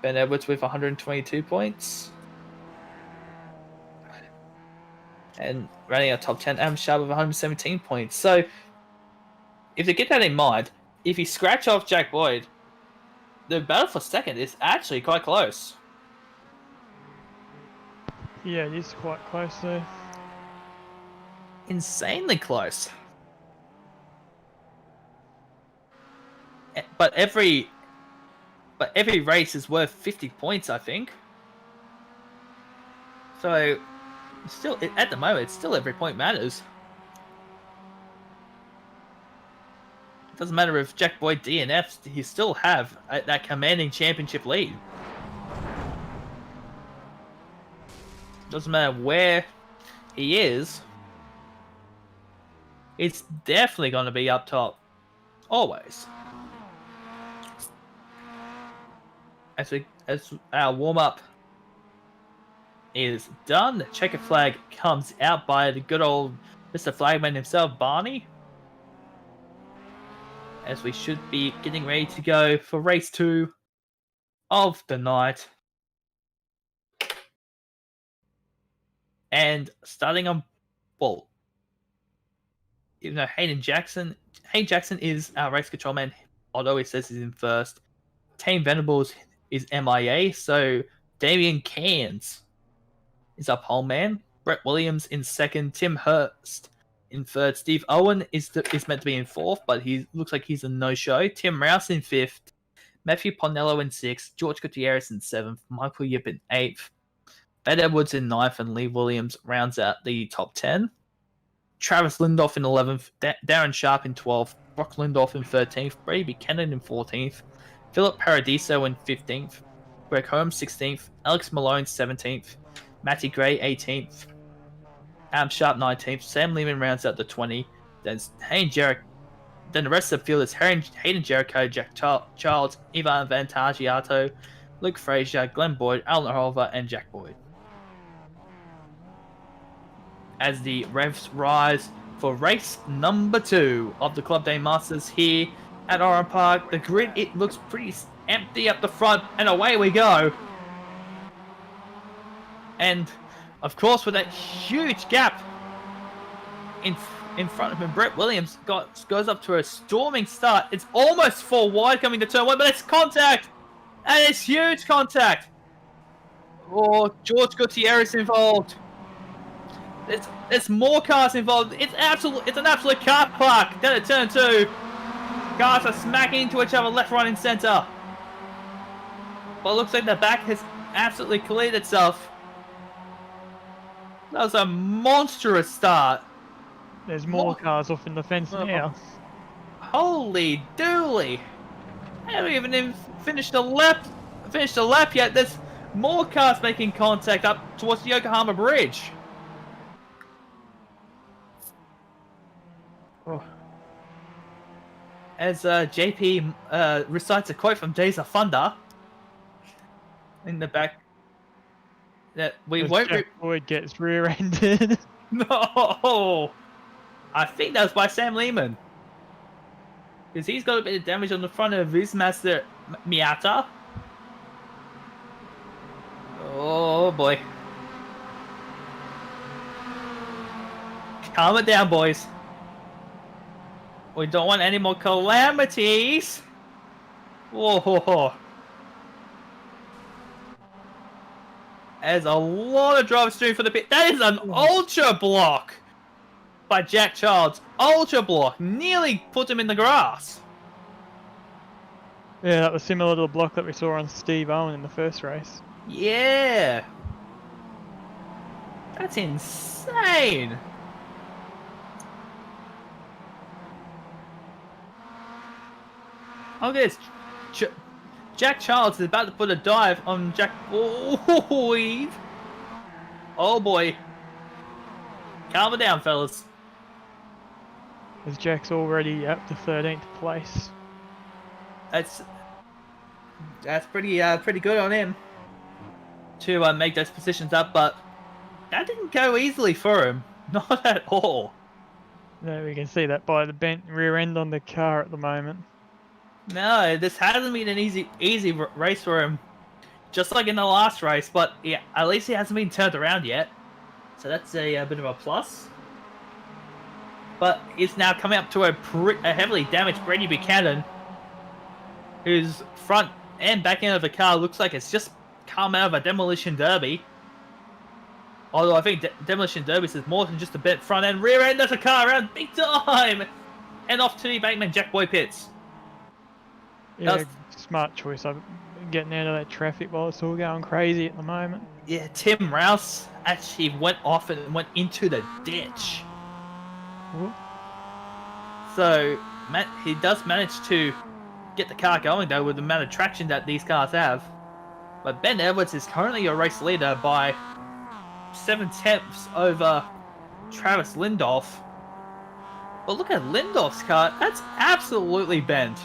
Ben Edwards with 122 points. And running our top 10, Adam Sharp with 117 points. So, if you get that in mind, if you scratch off Jack Boyd, the battle for second is actually quite close. Yeah, it is quite close though. Insanely close. But every race is worth 50 points, I think. So, still at the moment, still every point matters. It doesn't matter if Jack Boyd DNFs, he still have that commanding championship lead. Doesn't matter where he is, it's definitely going to be up top. Always. As our warm-up is done, the checker flag comes out by the good old Mr. Flagman himself, Barney. As we should be getting ready to go for race 2 of the night. And starting on, well, even though Hayden Jackson is our race control man, although he says he's in first. Tane Venables is MIA, so Damian Cairns is our pole man. Brett Williams in second. Tim Hurst in third. Steve Owen is meant to be in fourth, but he looks like he's a no-show. Tim Rouse in fifth. Matthew Ponello in sixth. George Gutierrez in seventh. Michael Yip in eighth. Ben Edwards in ninth, and Lee Williams rounds out the top 10. Travis Lindorff in 11th. Darren Sharp in 12th. Brock Lindorff in 13th. Brady Buchanan in 14th. Philip Paradiso in 15th. Greg Holmes 16th. Alex Malone 17th. Matty Gray 18th. Adam Sharp 19th. Sam Lehman rounds out the 20. Then the rest of the field is Hayden Jericho, Jack Childs, Ivan Vantagiato, Luke Frazier, Glenn Boyd, Alan Oliver, and Jack Boyd. As the revs rise for race number 2 of the Club Day Masters here at Oran Park, the grid, it looks pretty empty up the front, and away we go. And, of course, with that huge gap in front of him, Brett Williams goes up to a storming start. It's almost 4 wide coming to turn 1, but it's contact! And it's huge contact! Oh, George Gutierrez involved. There's more cars involved. It's an absolute car park down at turn 2. Cars are smacking into each other left, right, and center. But it looks like the back has absolutely cleared itself. That was a monstrous start. There's more cars off in the fence now. Holy dooly! I haven't even finished a lap. Finished a lap yet. There's more cars making contact up towards the Yokohama Bridge. Oh. As JP recites a quote from Days of Thunder in the back, that we As won't. Jack Boyd gets rear-ended. No, I think that was by Sam Lehman. Because he's got a bit of damage on the front of his Master Miata. Oh boy. Calm it down, boys. We don't want any more calamities. Whoa. There's a lot of drivers doing for the pit. That is an ultra block by Jack Childs. Ultra block. Nearly put him in the grass. Yeah, that was similar to the block that we saw on Steve Owen in the first race. Yeah. That's insane. Look at this. Jack Childs is about to put a dive on Jack Boyd. Oh boy. Calm it down, fellas. As Jack's already up to 13th place. That's pretty good on him to make those positions up, but that didn't go easily for him. Not at all. No, we can see that by the bent rear end on the car at the moment. No, this hasn't been an easy race for him. Just like in the last race, but yeah, at least he hasn't been turned around yet. So that's a bit of a plus. But it's now coming up to a heavily damaged Brady Buchanan, whose front and back end of the car looks like it's just come out of a demolition derby. Although I think demolition derbies is more than just a bit front end, rear end of the car around big time, and off to the embankment. Jack Boyd pits. Yeah, smart choice. I'm getting out of that traffic while it's all going crazy at the moment. Yeah, Tim Rouse actually went off and went into the ditch. Ooh. So he does manage to get the car going though with the amount of traction that these cars have. But Ben Edwards is currently your race leader by 7/10 over Travis Lindolf. But look at Lindolf's car. That's absolutely bent.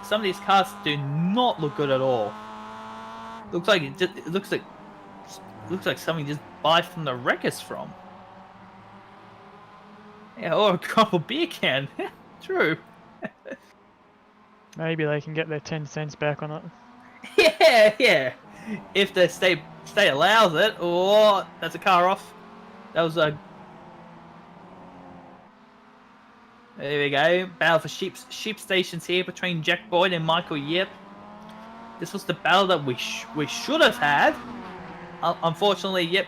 Some of these cars do not look good at all. Looks like it looks like something just buy from the wreckers from. Yeah, or a couple beer can. True. Maybe they can get their 10 cents back on it. Yeah. If the state allows it. Oh, that's a car off. That was a. There we go. Battle for sheep stations here between Jack Boyd and Michael Yip. This was the battle that we should have had. Unfortunately, Yip,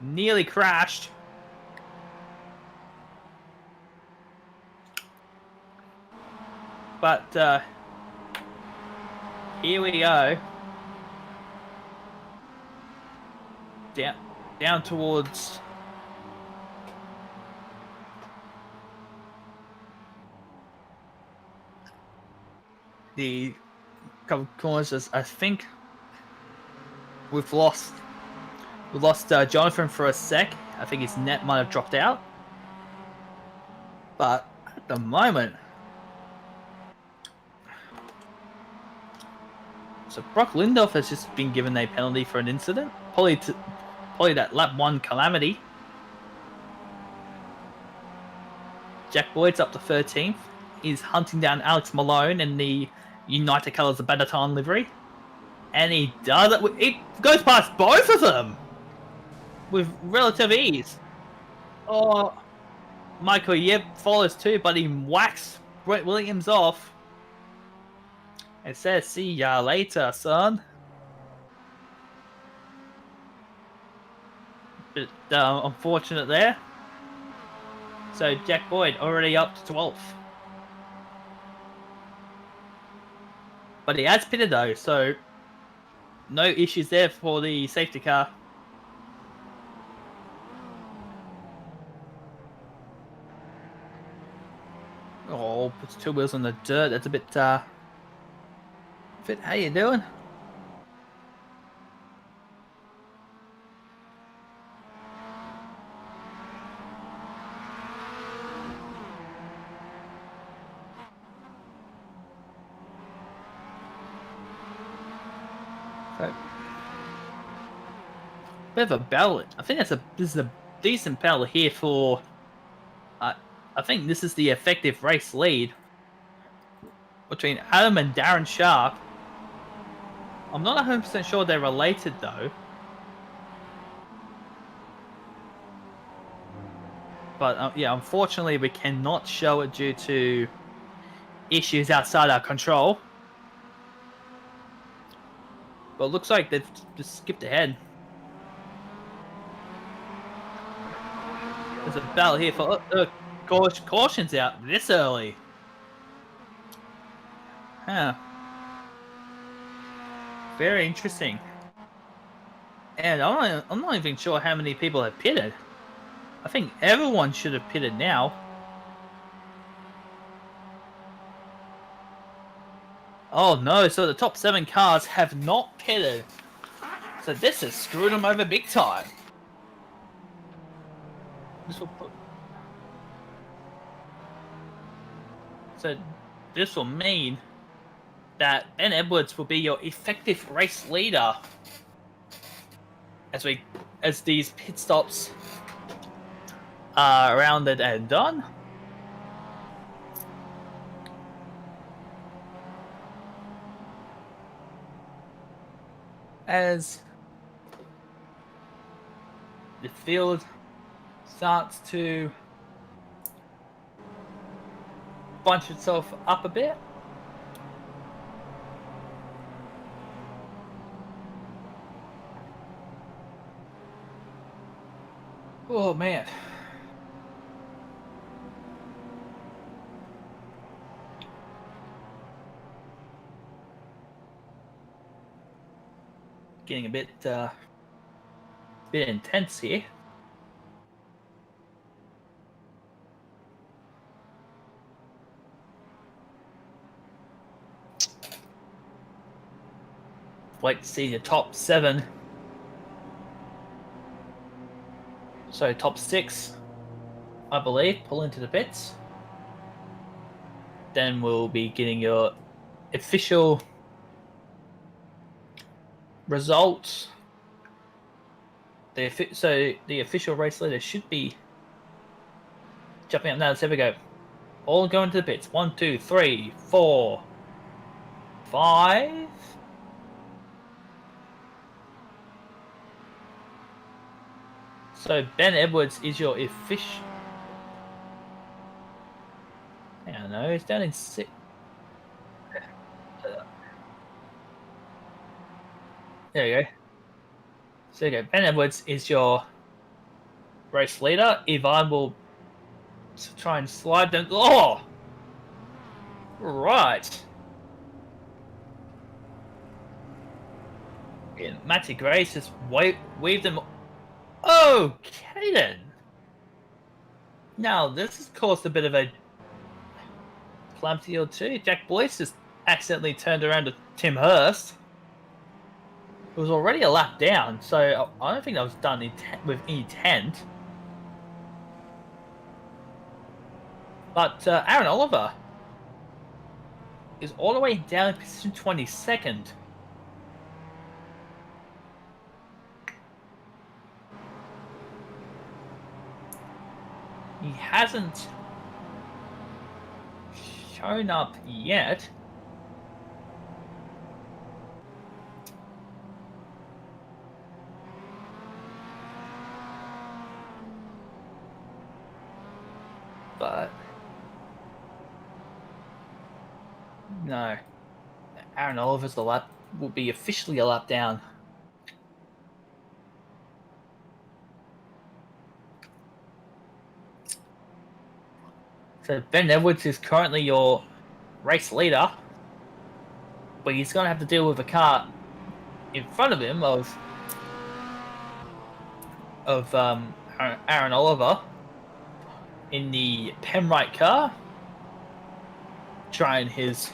nearly crashed. But here we go. Down towards. The couple corners, I think we've lost Jonathan for a sec. I think his net might have dropped out, but at the moment, so Brock Lindorf has just been given a penalty for an incident, probably that lap 1 calamity. Jack Boyd's up to 13th. He's hunting down Alex Malone in the United Colors of Benetton livery. And he does it. He goes past both of them with relative ease. Oh, Michael Yip follows too, but he whacks Brett Williams off. It says, "See ya later, son." Bit unfortunate there. So Jack Boyd already up to 12th. But he has pitted though, so no issues there for the safety car. Oh, puts two wheels on the dirt. That's a bit. How you doing? So, bit of a battle. I think this is a decent battle here for. I think this is the effective race lead between Adam and Darren Sharp. I'm not 100% sure they're related though. But yeah, unfortunately, we cannot show it due to issues outside our control. But it looks like they've just skipped ahead. There's a battle here for cautions out this early. Huh. Very interesting. And I'm not even sure how many people have pitted. I think everyone should have pitted now. Oh no, so the top 7 cars have not pitted. So this has screwed them over big time. So this will mean that Ben Edwards will be your effective race leader as these pit stops are rounded and done. As the field starts to bunch itself up a bit. Oh man. Getting a bit intense here. Wait to see the top 7. So top 6, I believe, pull into the pits. Then we'll be getting your official results. So the official race leader should be jumping up now. Let's have a go. All going to the pits. 1, 2, 3, 4, 5. So Ben Edwards is your official. I don't know. He's down in 6. There you go. So there you go. Ben Edwards is your race leader. Ivan will try and slide them. Oh! Right. Yeah, Matty Grace just weave them. Okay then. Now this has caused a bit of a calamity or two. Jack Boyce just accidentally turned around to Tim Hurst. It was already a lap down, so I don't think that was done with intent. But Aaron Oliver is all the way down in position 22nd. He hasn't shown up yet. But no, Aaron Oliver's will be officially a lap down. So Ben Edwards is currently your race leader, but he's going to have to deal with a car in front of him of Aaron Oliver in the Penrite car, trying his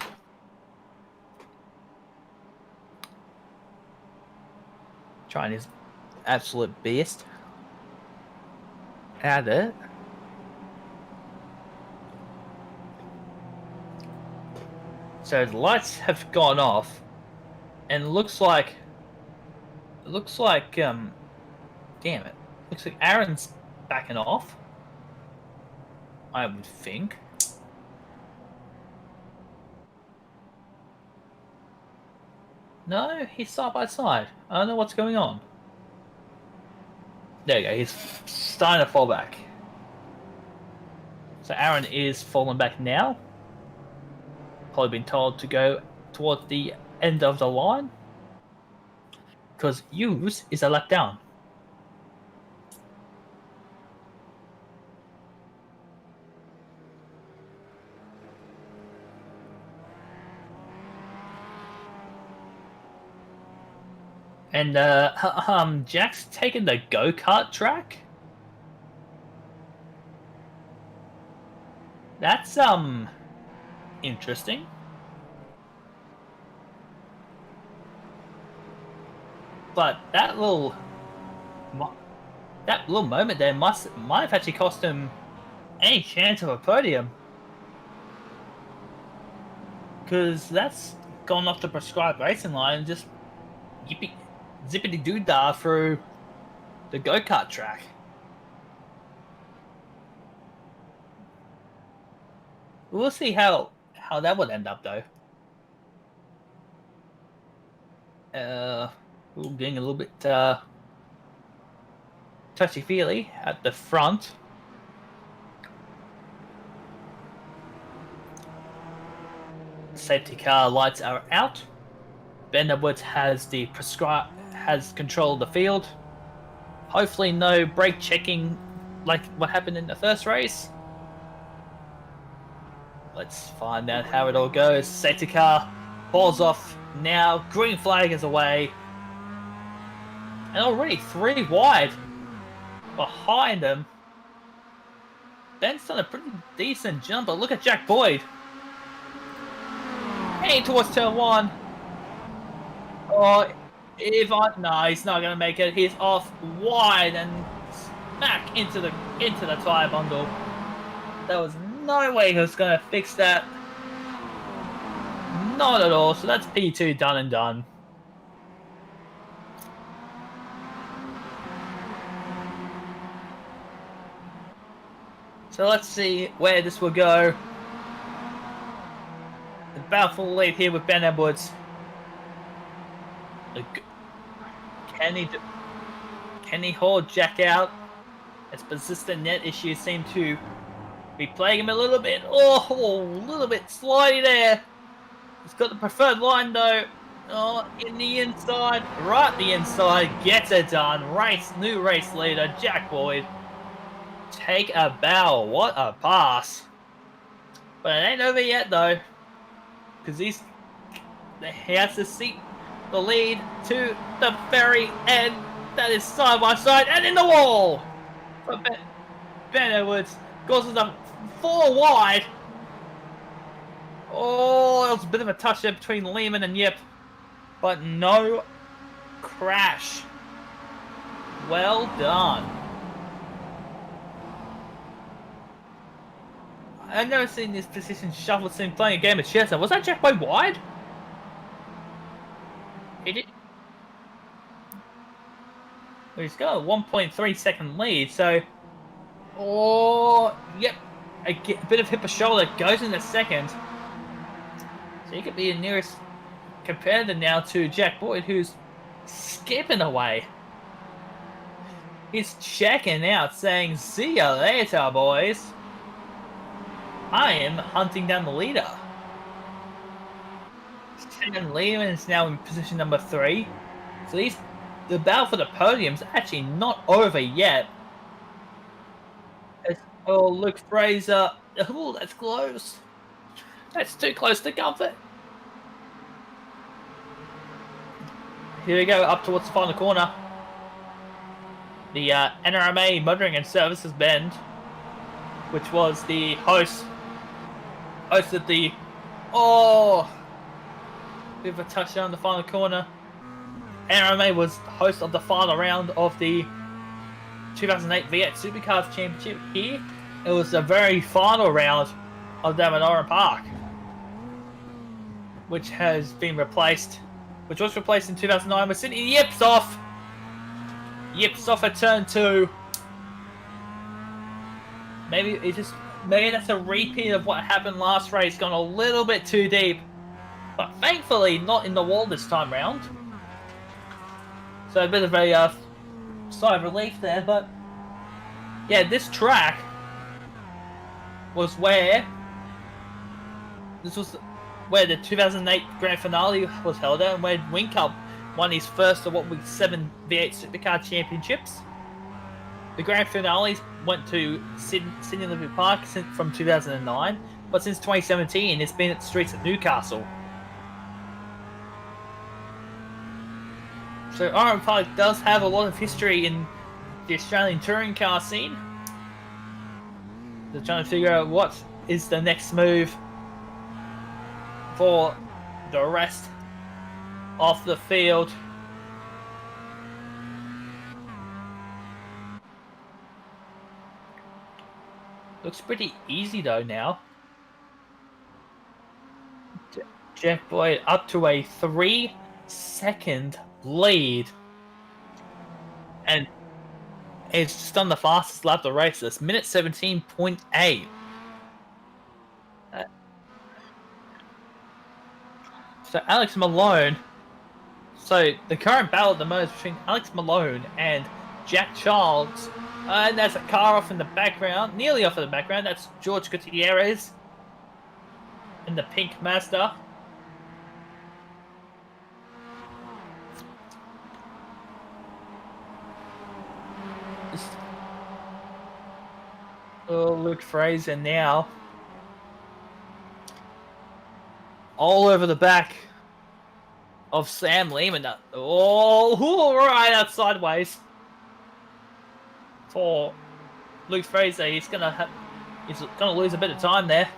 absolute best at it. So the lights have gone off, and it looks like damn it, looks like Aaron's backing off, I would think. No, he's side by side. I don't know what's going on. There you go, he's starting to fall back. So Aaron is falling back now. Probably been told to go towards the end of the line, because use is a lap down. And Jack's taken the go-kart track. That's interesting. But that little moment there might have actually cost him any chance of a podium, because that's gone off the prescribed racing line and just zippity doo dah through the go-kart track. We'll see how that would end up, though. We're getting a little bit touchy-feely at the front. Safety car lights are out. Ben Edwards has control of the field. Hopefully no brake checking like what happened in the first race. Let's find out how it all goes. Safety car falls off now. Green flag is away. And already 3 wide behind him. Ben's done a pretty decent jump, but look at Jack Boyd. Heading towards turn 1. Oh, no, he's not gonna make it. He's off wide and smack into the tire bundle. There was no way he was gonna fix that. Not at all. So that's P2 done and done. So let's see where this will go. The battle lead here with Ben Edwards. Can he hold Jack out? As persistent net issues seem to be plaguing him a little bit. Oh, a little bit slidey there. He's got the preferred line though. Oh, in the inside, right the inside, gets it done. New race leader, Jack Boyd. Take a bow. What a pass. But it ain't over yet though, because he has to see the lead to the very end. That is side by side and in the wall. But Ben Edwards goes to the 4 wide. Oh, there was a bit of a touch there between Lehman and Yip, but no crash. Well done. I've never seen this position shuffled since playing a game of chess. Was that Jack Boyd wide? He did. Well, he's got a 1.3 second lead, so. Oh, yep. A bit of hip or shoulder goes in the second. So he could be the nearest competitor now to Jack Boyd, who's skipping away. He's checking out, saying, "See ya later, boys. I am hunting down the leader." Shannon Lehman is now in position number 3. So the battle for the podium's actually not over yet. Luke Fraser. Oh, that's close. That's too close to comfort. here we go, up towards the final corner. The NRMA Motoring and Services Band, which was the hosted the bit of a touchdown in the final corner. NRMA was host of the final round of the 2008 V8 Supercars Championship here. It was the very final round of them at Oran Park, which was replaced in 2009 with Sydney Yipsoff at turn 2. Maybe that's a repeat of what happened last race, gone a little bit too deep. But thankfully not in the wall this time round. So a bit of a sigh of relief there, but yeah, this track was where the 2008 Grand Finale was held at, and where Whincup won his first of what was 7 V8 Supercar Championships. The Grand Finales went to Sydney Olympic Park from 2009, but since 2017 it's been at the streets of Newcastle. So Oran Park does have a lot of history in the Australian touring car scene. They're trying to figure out what is the next move for the rest of the field. Looks pretty easy though now. Jack Boyd up to a 3-second lead, and it's just on the fastest lap of the race. This minute 17.8. So Alex Malone. So the current battle at the moment is between Alex Malone and Jack Charles. And there's a car off in the background, nearly off in the background. That's George Gutierrez in the pink Mazda. Oh, Luke Fraser now. All over the back of Sam Lehman. Oh, right out sideways for Luke Fraser. He's gonna lose a bit of time there.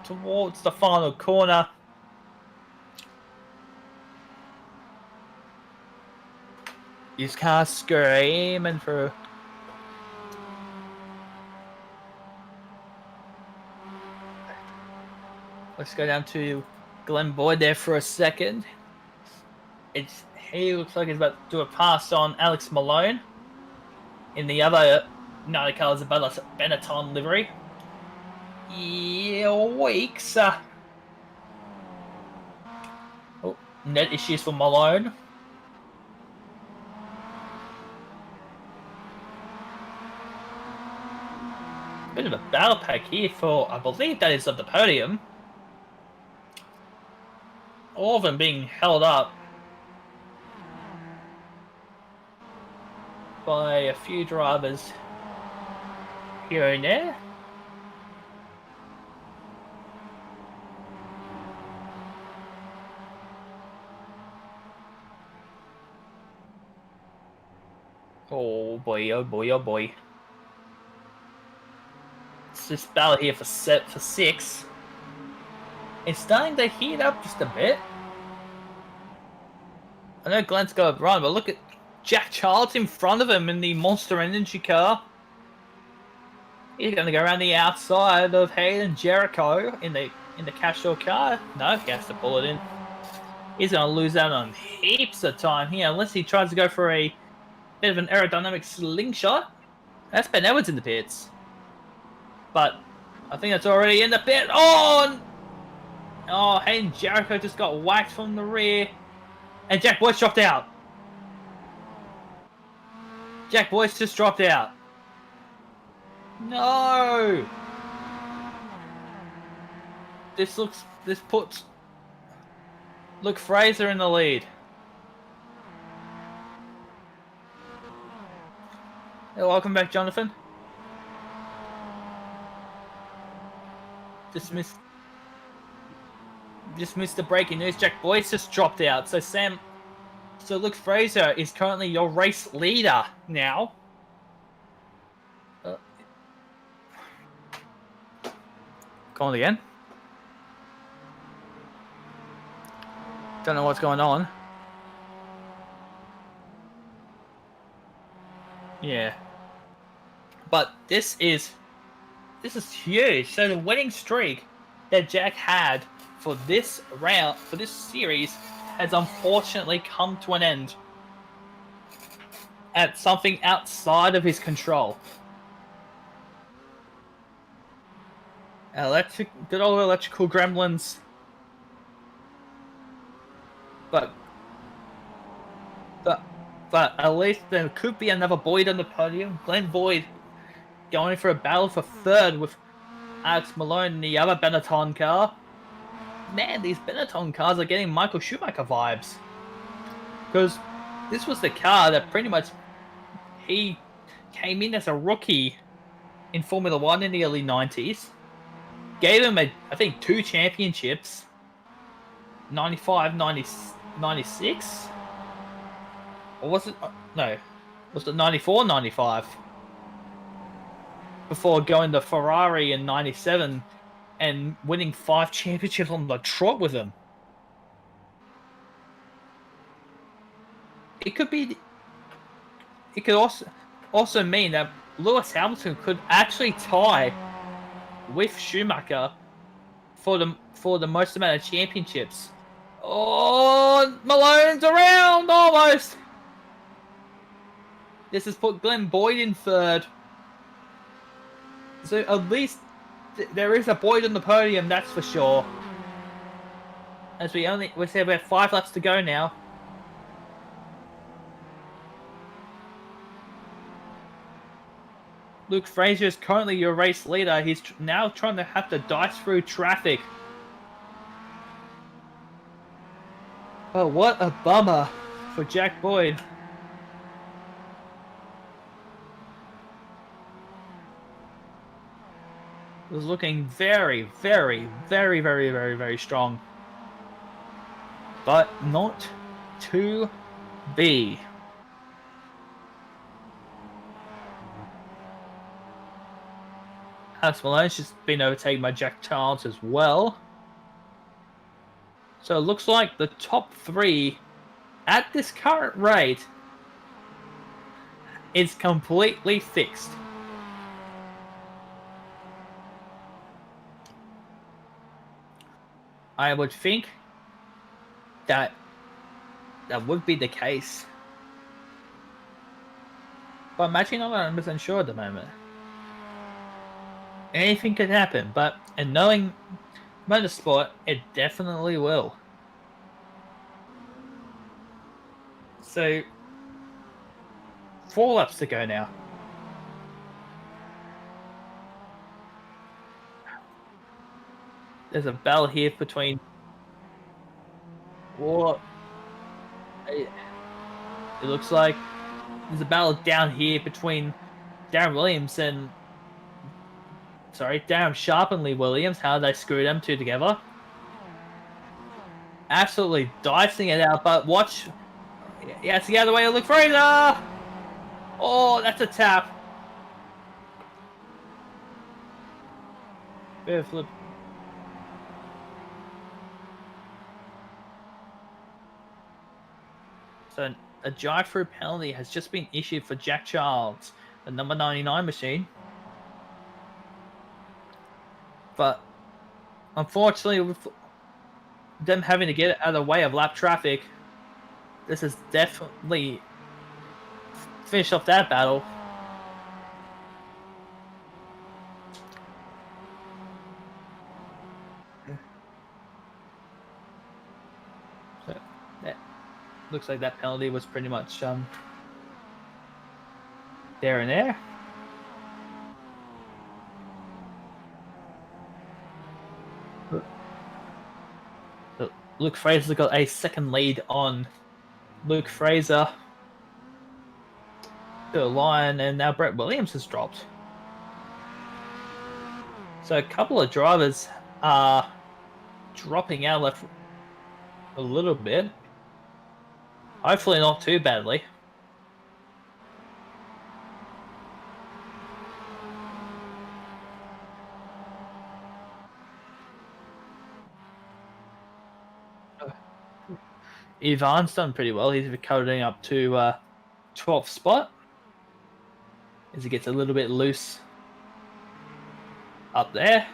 Towards the final corner. His car screaming for. Let's go down to Glenn Boyd there for a second. He looks like he's about to do a pass on Alex Malone in the other United Colours of Benetton livery. Yeah, weeks. Net issues for Malone. Bit of a battle pack here for, I believe that is of the podium. All of them being held up by a few drivers here and there. Oh boy, oh boy, oh boy. It's this battle here for 6. It's starting to heat up just a bit. I know Glenn's got a run, but look at Jack Charles in front of him in the Monster Energy car. He's going to go around the outside of Hayden Jericho in the Castro car. No, he has to pull it in. He's going to lose out on heaps of time here unless he tries to go for a bit of an aerodynamic slingshot. That's Ben Edwards in the pits. But I think that's already in the pit. Oh, Hayden Jericho just got whacked from the rear. And Jack Boyce dropped out. Jack Boyce just dropped out. No! This puts Luke Fraser in the lead. Hey, welcome back, Jonathan. just missed the breaking news. Jack Boyd's just dropped out. So Luke Fraser is currently your race leader now. Go on again. Don't know what's going on. Yeah. But this is huge. So the winning streak that Jack had for this round, for this series, has unfortunately come to an end at something outside of his control. Good old electrical gremlins. But at least there could be another Boyd on the podium. Glenn Boyd going for a battle for third with Alex Malone in the other Benetton car. Man, these Benetton cars are getting Michael Schumacher vibes. Because this was the car that pretty much he came in as a rookie in Formula 1 in the early 90s. Gave him, I think, 2 championships. 95, 96? Or was it? No. Was it 94, 95? Before going to Ferrari in 97 and winning 5 championships on the trot with him. It could also mean that Lewis Hamilton could actually tie with Schumacher for the most amount of championships. Oh, Malone's around almost. This has put Glenn Boyd in third. So at least there is a Boyd on the podium, that's for sure. As we say we have 5 laps to go now. Luke Fraser is currently your race leader. He's now trying to have to dice through traffic. Oh, what a bummer for Jack Boyd. It was looking very, very, very, very, very, very strong. But not to be. Alex Malone's just been overtaken by Jack Charles as well. So it looks like the top 3 at this current rate is completely fixed. I would think that would be the case. But I'm actually not 100% sure at the moment. Anything could happen, but in knowing motorsport, it definitely will. So, 4 laps to go now. There's a battle here between... What? It looks like there's a battle down here between Darren Williams and... Sorry, Darren Sharp and Lee Williams. How did I screw them two together? Absolutely dicing it out, but watch. Yeah, it's the other way to Luke Fraser! Oh, that's a tap. Bit of flip. So, a drive-through penalty has just been issued for Jack Charles, the number 99 machine. But unfortunately, with them having to get out of the way of lap traffic, this has definitely finished off that battle. So that looks like that penalty was pretty much there and there. Luke Fraser's got a second lead on Luke Fraser to the line, and now Brett Williams has dropped. So a couple of drivers are dropping out left a little bit. Hopefully not too badly. Ivan's done pretty well. He's recovering up to 12th spot as he gets a little bit loose up there.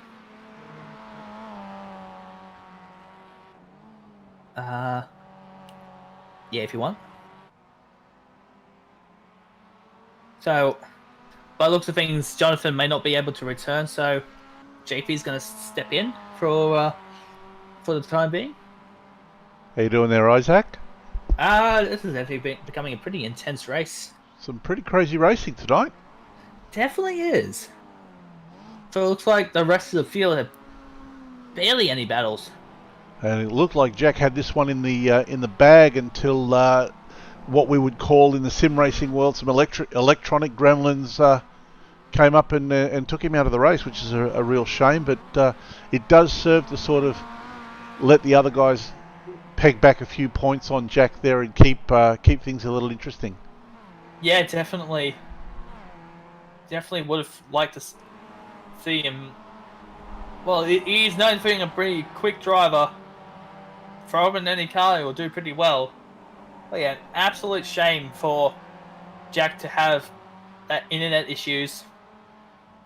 Yeah, if you want. So, by the looks of things, Jonathan may not be able to return, so JP's going to step in for the time being. How you doing there, Isaac? This is actually becoming a pretty intense race. Some pretty crazy racing tonight. Definitely is. So it looks like the rest of the field have barely any battles. And it looked like Jack had this one in the bag until what we would call in the sim racing world some electronic gremlins came up and took him out of the race, which is a real shame. But it does serve to sort of let the other guys peg back a few points on Jack there and keep things a little interesting. Yeah, definitely. Definitely would have liked to see him. Well, he's known for being a pretty quick driver. Throw him in any car, he'll do pretty well. But yeah, absolute shame for Jack to have that internet issues.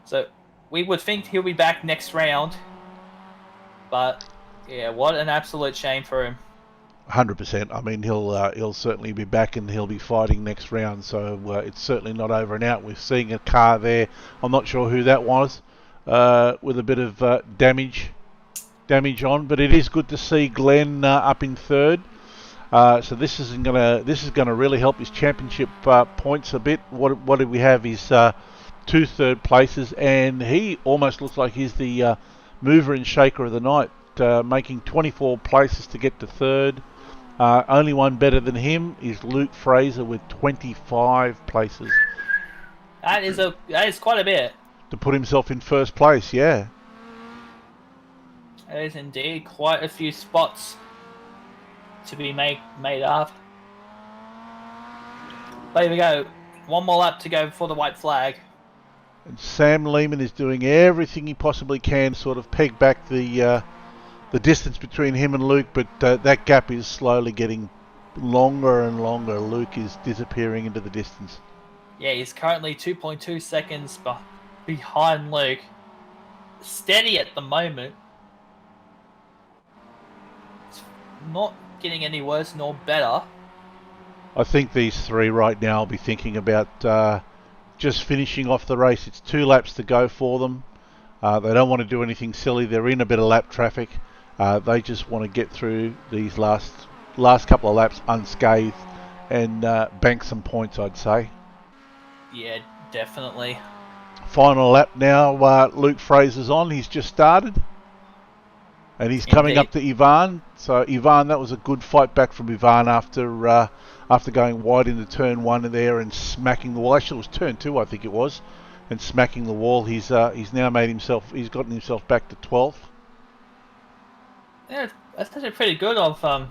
So we would think he'll be back next round. But yeah, what an absolute shame for him. 100%. I mean, he'll certainly be back and he'll be fighting next round. So it's certainly not over and out. We're seeing a car there. I'm not sure who that was, with a bit of damage on. But it is good to see Glenn up in third. So this is gonna really help his championship points a bit. What did we have? His 2 third places, and he almost looks like he's the mover and shaker of the night, making 24 places to get to third. Only one better than him is Luke Fraser with 25 places. That is quite a bit. To put himself in first place, yeah. That is indeed quite a few spots to be made up. There we go. One more lap to go before the white flag. And Sam Lehman is doing everything he possibly can, sort of peg back the distance between him and Luke, but that gap is slowly getting longer and longer. Luke is disappearing into the distance. Yeah, he's currently 2.2 seconds behind Luke. Steady at the moment. It's not getting any worse nor better. I think these three right now will be thinking about just finishing off the race. It's 2 laps to go for them. They don't want to do anything silly. They're in a bit of lap traffic. They just want to get through these last couple of laps unscathed and bank some points, I'd say. Yeah, definitely. Final lap now. Luke Fraser's on. He's just started. And he's coming up to Ivan. So Ivan, that was a good fight back from Ivan after going wide into turn 1 there and smacking the wall. Actually, it was turn 2, I think it was, and smacking the wall. He's now he's gotten himself back to 12th. Yeah, that's actually pretty good of him.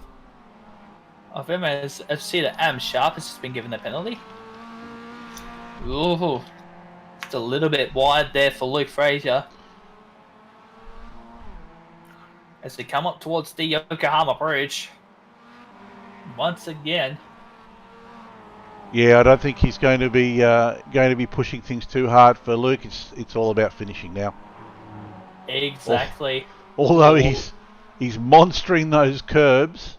As see that Adam Sharp has just been given the penalty. Ooh, just a little bit wide there for Luke Fraser. As they come up towards the Yokohama Bridge. Once again. Yeah, I don't think he's going to be pushing things too hard for Luke. It's all about finishing now. Exactly. Although he's monstering those curbs.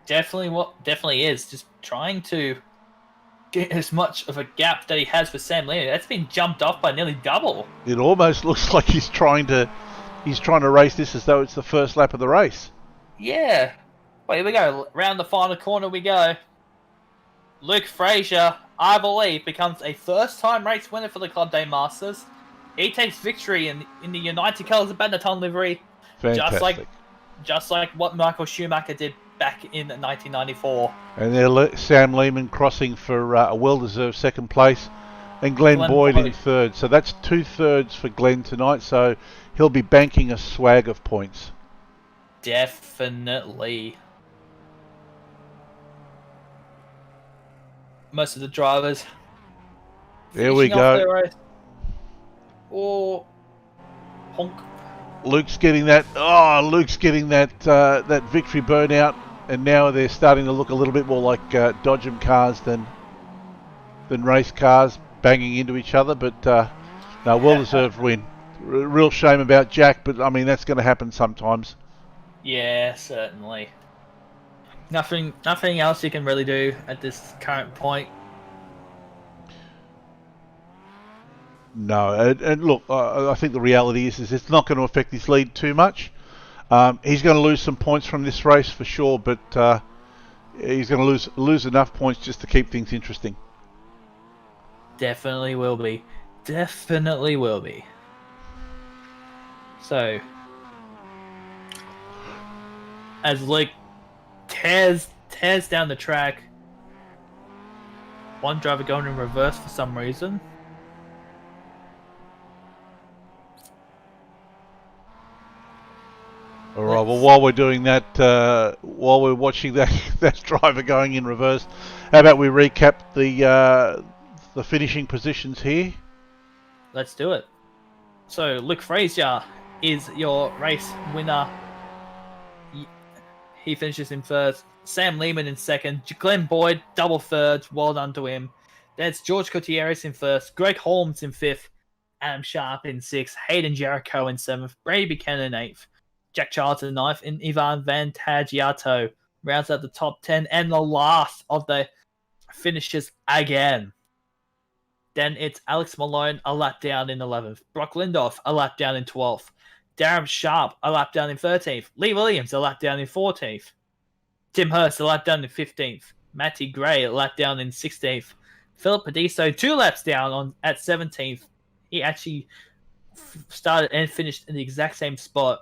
Definitely is. Just trying to get as much of a gap that he has for Sam Lehman. That's been jumped off by nearly double. It almost looks like he's trying to race this as though it's the first lap of the race. Yeah. Well, here we go. Round the final corner we go. Luke Fraser, I believe, becomes a first-time race winner for the Club Day Masters. He takes victory in the United Colours of Benetton livery. Fantastic. Just like what Michael Schumacher did back in 1994. And there's Sam Lehman crossing for a well-deserved second place. And Glenn Boyd in third. So that's 2/3 for Glenn tonight. So he'll be banking a swag of points. Definitely. Most of the drivers There we finishing off go. their race. Or honk. Luke's getting that. Oh, Luke's getting that that victory burnout, and now they're starting to look a little bit more like Dodgem cars than race cars, banging into each other. But no, well-deserved win. Real shame about Jack, but I mean that's going to happen sometimes. Yeah, certainly. Nothing else you can really do at this current point. No, and look, I think the reality is it's not going to affect his lead too much. He's going to lose some points from this race for sure, but he's going to lose enough points just to keep things interesting. Definitely will be. Definitely will be. So, as Luke tears down the track, one driver going in reverse for some reason. All right. Well, while we're doing that, while we're watching that that driver going in reverse, how about we recap the finishing positions here? Let's do it. So, Luke Frazier is your race winner. He finishes in first. Sam Lehman in second. Glenn Boyd, double third. Well done to him. Then it's George Gutierrez in first. Greg Holmes in fifth. Adam Sharp in sixth. Hayden Jericho in seventh. Brady Buchanan in eighth. Jack Charles in ninth. And Ivan Van Tagiato rounds out the top 10. And the last of the finishes again. Then it's Alex Malone, a lap down in 11th. Brock Lindorf, a lap down in 12th. Darren Sharp, a lap down in 13th. Lee Williams, a lap down in 14th. Tim Hurst, a lap down in 15th. Matty Gray, a lap down in 16th. Philip Padiso, 2 laps down at 17th. He actually started and finished in the exact same spot.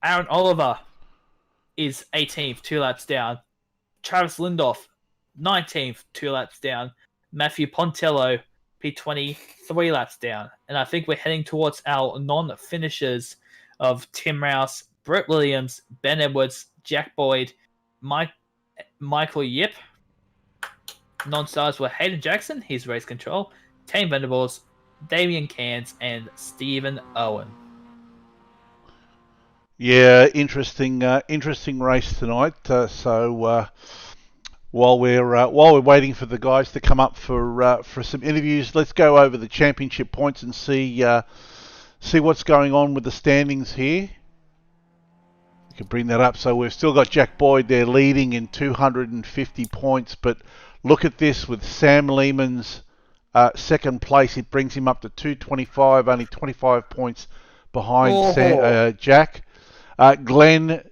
Aaron Oliver is 18th, 2 laps down. Travis Lindorf, 19th, 2 laps down. Matthew Pontello, P20, 3 laps down. And I think we're heading towards our non-finishers of Tim Rouse, Brett Williams, Ben Edwards, Jack Boyd, Michael Yip. Non-stars were Hayden Jackson, his race control, Tane Venables, Damian Cairns, and Stephen Owen. Yeah, interesting race tonight. While we're waiting for the guys to come up for some interviews, let's go over the championship points and see what's going on with the standings here. You can bring that up. So we've still got Jack Boyd there leading in 250 points, but look at this with Sam Lehman's second place. It brings him up to 225, only 25 points behind Jack. Glenn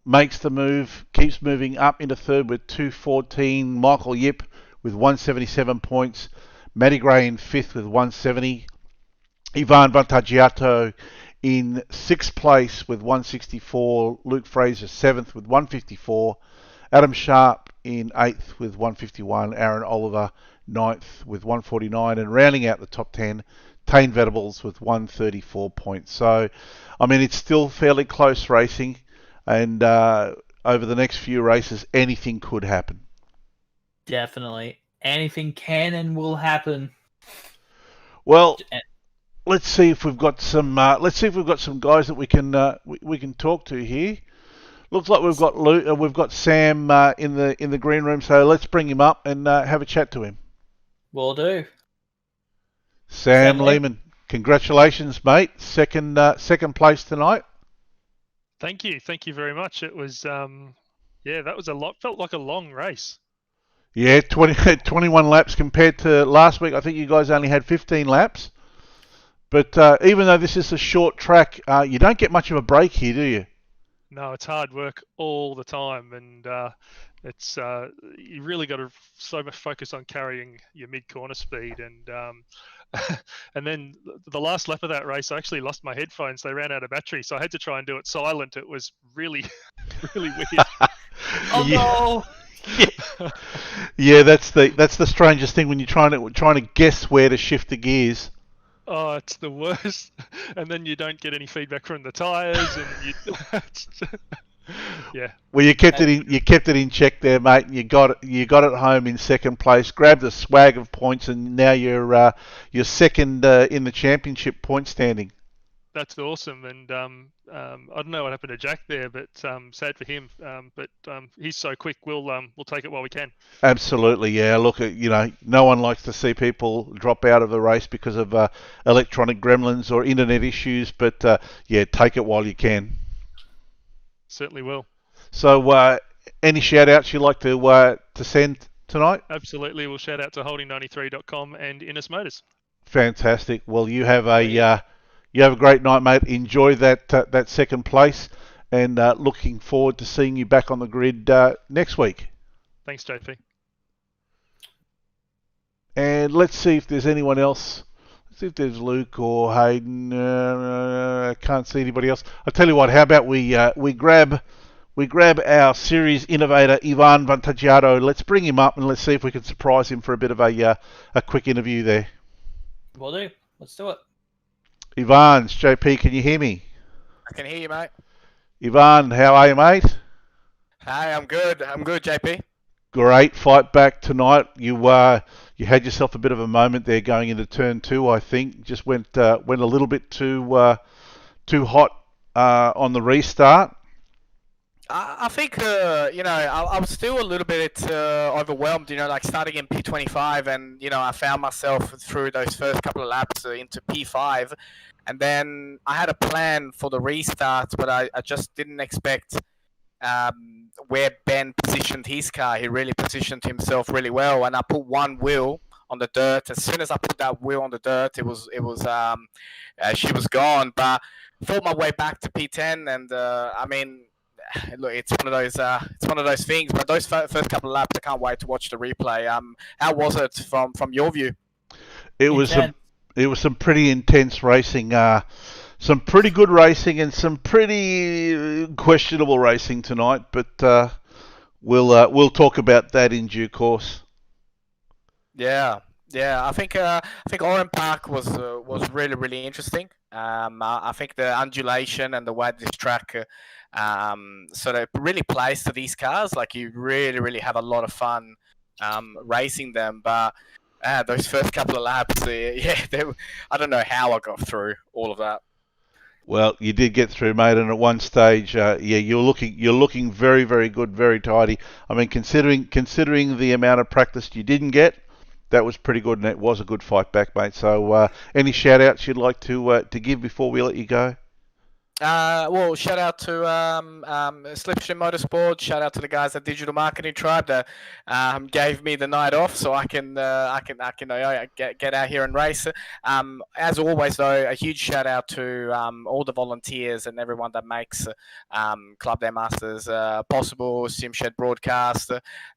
makes the move, keeps moving up into third with 214. Michael Yip with 177 points. Matty Gray in fifth with 170. Ivan Vantagiato in sixth place with 164. Luke Fraser seventh with 154. Adam Sharp in eighth with 151. Aaron Oliver ninth with 149. And rounding out the top 10, Tane Venables with 134 points. So, I mean, it's still fairly close racing. And over the next few races, anything could happen. Definitely. Anything can and will happen. Well, let's see if we've got some. Let's see if we've got some guys that we can talk to here. Looks like we've got Sam in the green room. So let's bring him up and have a chat to him. Will do. Sam Lehman, congratulations, mate. Second place tonight. Thank you very much. It was that was felt like a long race. Yeah, 21 laps compared to last week. I think you guys only had 15 laps. But even though this is a short track, you don't get much of a break here, do you? No, it's hard work all the time, and it's you really got to so much focus on carrying your mid-corner speed, and and then the last lap of that race, I actually lost my headphones. They ran out of battery, so I had to try and do it silent. It was really, really weird. Oh no! Yeah, that's the strangest thing when you're trying to guess where to shift the gears. Oh, it's the worst. And then you don't get any feedback from the tires, and Yeah. Well, you kept it in check there, mate. And you got it home in second place. Grabbed a swag of points, and now you're second in the championship point standing. That's awesome, and I don't know what happened to Jack there, but sad for him. But he's so quick. We'll take it while we can. Absolutely, yeah. Look, no one likes to see people drop out of the race because of electronic gremlins or internet issues, but yeah, take it while you can. Certainly will. So, any shout outs you'd like to send tonight? Absolutely. We'll shout out to holding93.com and Innes Motors. Fantastic. Well, you have a great night, mate. Enjoy that second place, and looking forward to seeing you back on the grid next week. Thanks, JP. And let's see if there's anyone else. Let's see if there's Luke or Hayden. I can't see anybody else. I'll tell you what. How about we grab our series innovator Ivan Vantagiato. Let's bring him up and let's see if we can surprise him for a bit of a quick interview there. Will do. Let's do it. Ivan, it's JP. Can you hear me? I can hear you, mate. Ivan, how are you, mate? Hi, I'm good. I'm good, JP. Great fight back tonight. You had yourself a bit of a moment there going into turn 2. I think just went a little bit too hot on the restart. I think, I was still a little bit overwhelmed, like starting in P25, and, I found myself through those first couple of laps into P5. And then I had a plan for the restart, but I just didn't expect where Ben positioned his car. He really positioned himself really well, and I put one wheel on the dirt. As soon as I put that wheel on the dirt, she was gone. But fought my way back to P10, and look, it's one of those things. But those first couple of laps, I can't wait to watch the replay. How was it from your view? It was some pretty intense racing. Some pretty good racing and some pretty questionable racing tonight, but we'll talk about that in due course. Yeah. I think Oran Park was really, really interesting. I think the undulation and the way this track sort of really plays to these cars. Like you really, really have a lot of fun racing them, but. Those first couple of laps, I don't know how I got through all of that. Well, you did get through, mate, and at one stage, you're looking very, very good, very tidy. I mean, considering the amount of practice you didn't get, that was pretty good, and it was a good fight back, mate. So, any shout outs you'd like to give before we let you go? Well, shout out to Slipstream Motorsport. Shout out to the guys at Digital Marketing Tribe that gave me the night off, so I can get out here and race. As always, though, a huge shout out to all the volunteers and everyone that makes Club Day Masters possible. SimShed Broadcast,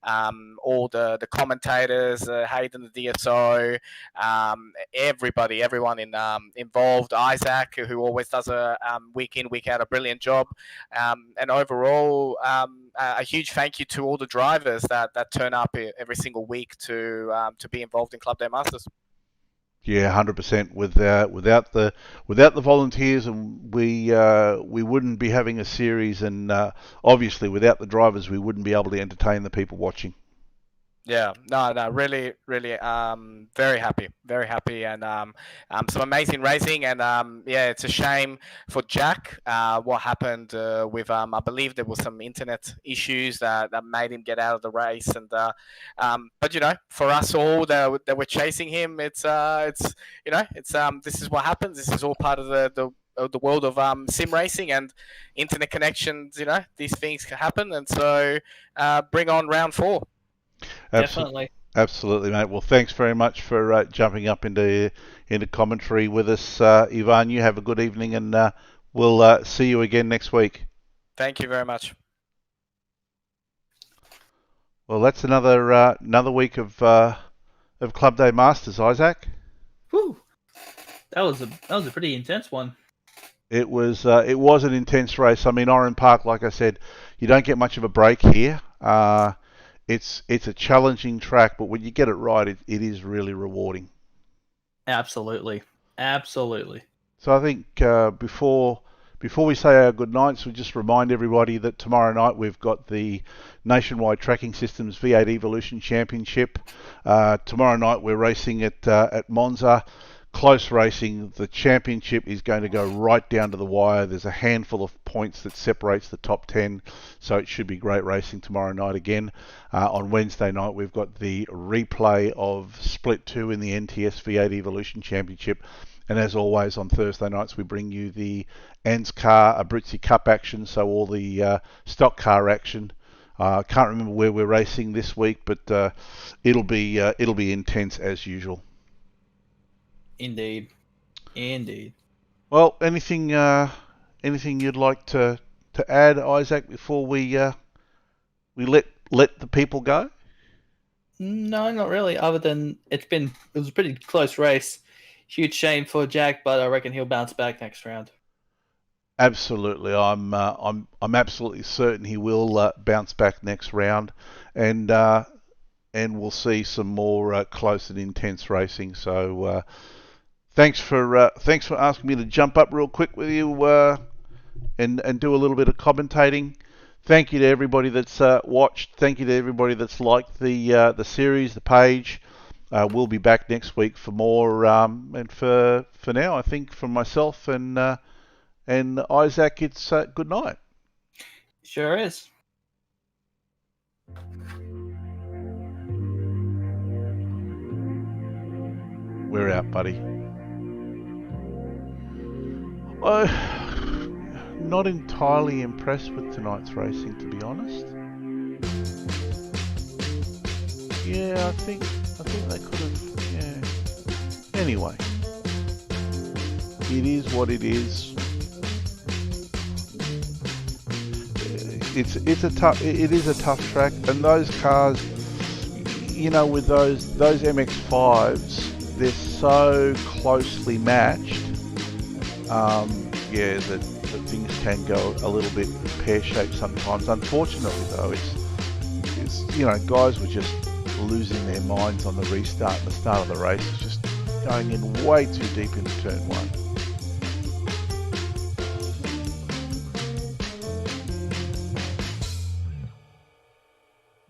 all the commentators, Hayden the DSO, everyone involved. Isaac, who always does a week in, week out, a brilliant job. And overall, a huge thank you to all the drivers that turn up every single week to be involved in Club Day Masters. Yeah, 100%. Without the volunteers, and we wouldn't be having a series, and obviously without the drivers, we wouldn't be able to entertain the people watching. Yeah, no, really, very happy, and some amazing racing, and it's a shame for Jack what happened with I believe there was some internet issues that made him get out of the race, and but for us all that were chasing him, it's this is what happens. This is all part of the world of sim racing and internet connections. These things can happen, and so bring on round 4. Definitely. Absolutely, mate. Well, thanks very much for jumping up into commentary with us, Ivan. You have a good evening, and we'll see you again next week. Thank you very much. Well, that's another week of Club Day Masters, Isaac. Whew. That was a pretty intense one. It was an intense race. I mean, Oran Park, like I said, you don't get much of a break here. It's a challenging track, but when you get it right, it is really rewarding. Absolutely. So I think before Before we say our good nights, we just remind everybody that tomorrow night we've got the Nationwide Tracking Systems V8 Evolution Championship. Tomorrow night we're racing at Monza. Close racing. The championship is going to go right down to the wire. There's a handful of points that separates the top 10, so it should be great racing tomorrow night again. On Wednesday night we've got the replay of Split 2 in the NTS V8 Evolution Championship. And as always, on Thursday nights, we bring you the ANSCAR Abruzzi Cup action, so all the stock car action. I can't remember where we're racing this week, but it'll be intense as usual. Indeed. Well, anything you'd like to add, Isaac, before we let the people go? No, not really. Other than it was a pretty close race. Huge shame for Jack, but I reckon he'll bounce back next round. Absolutely, I'm absolutely certain he will bounce back next round, and we'll see some more close and intense racing. So thanks for asking me to jump up real quick with you and do a little bit of commentating. Thank you to everybody that's watched. Thank you to everybody that's liked the series, the page. We'll be back next week for more. And for now, I think from myself and Isaac, it's good night. Sure is. We're out, buddy. Not entirely impressed with tonight's racing, to be honest. Yeah, I think they could have. Yeah. Anyway, it is what it is. It is a tough track, and those cars, you know, with those MX-5s, they're so closely matched. Yeah, that things can go a little bit pear-shaped sometimes. Unfortunately, though, it's you know, guys were just losing their minds on the restart and the start of the race. It's just going in way too deep into turn one.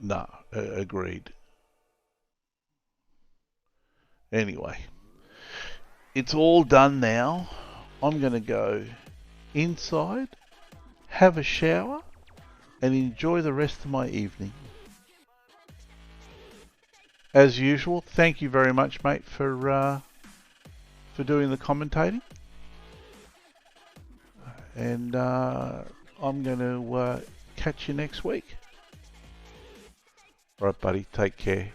No, agreed. Anyway, it's all done now. I'm going to go inside, have a shower, and enjoy the rest of my evening. As usual, thank you very much, mate, for doing the commentating. And I'm going to catch you next week. All right, buddy. Take care.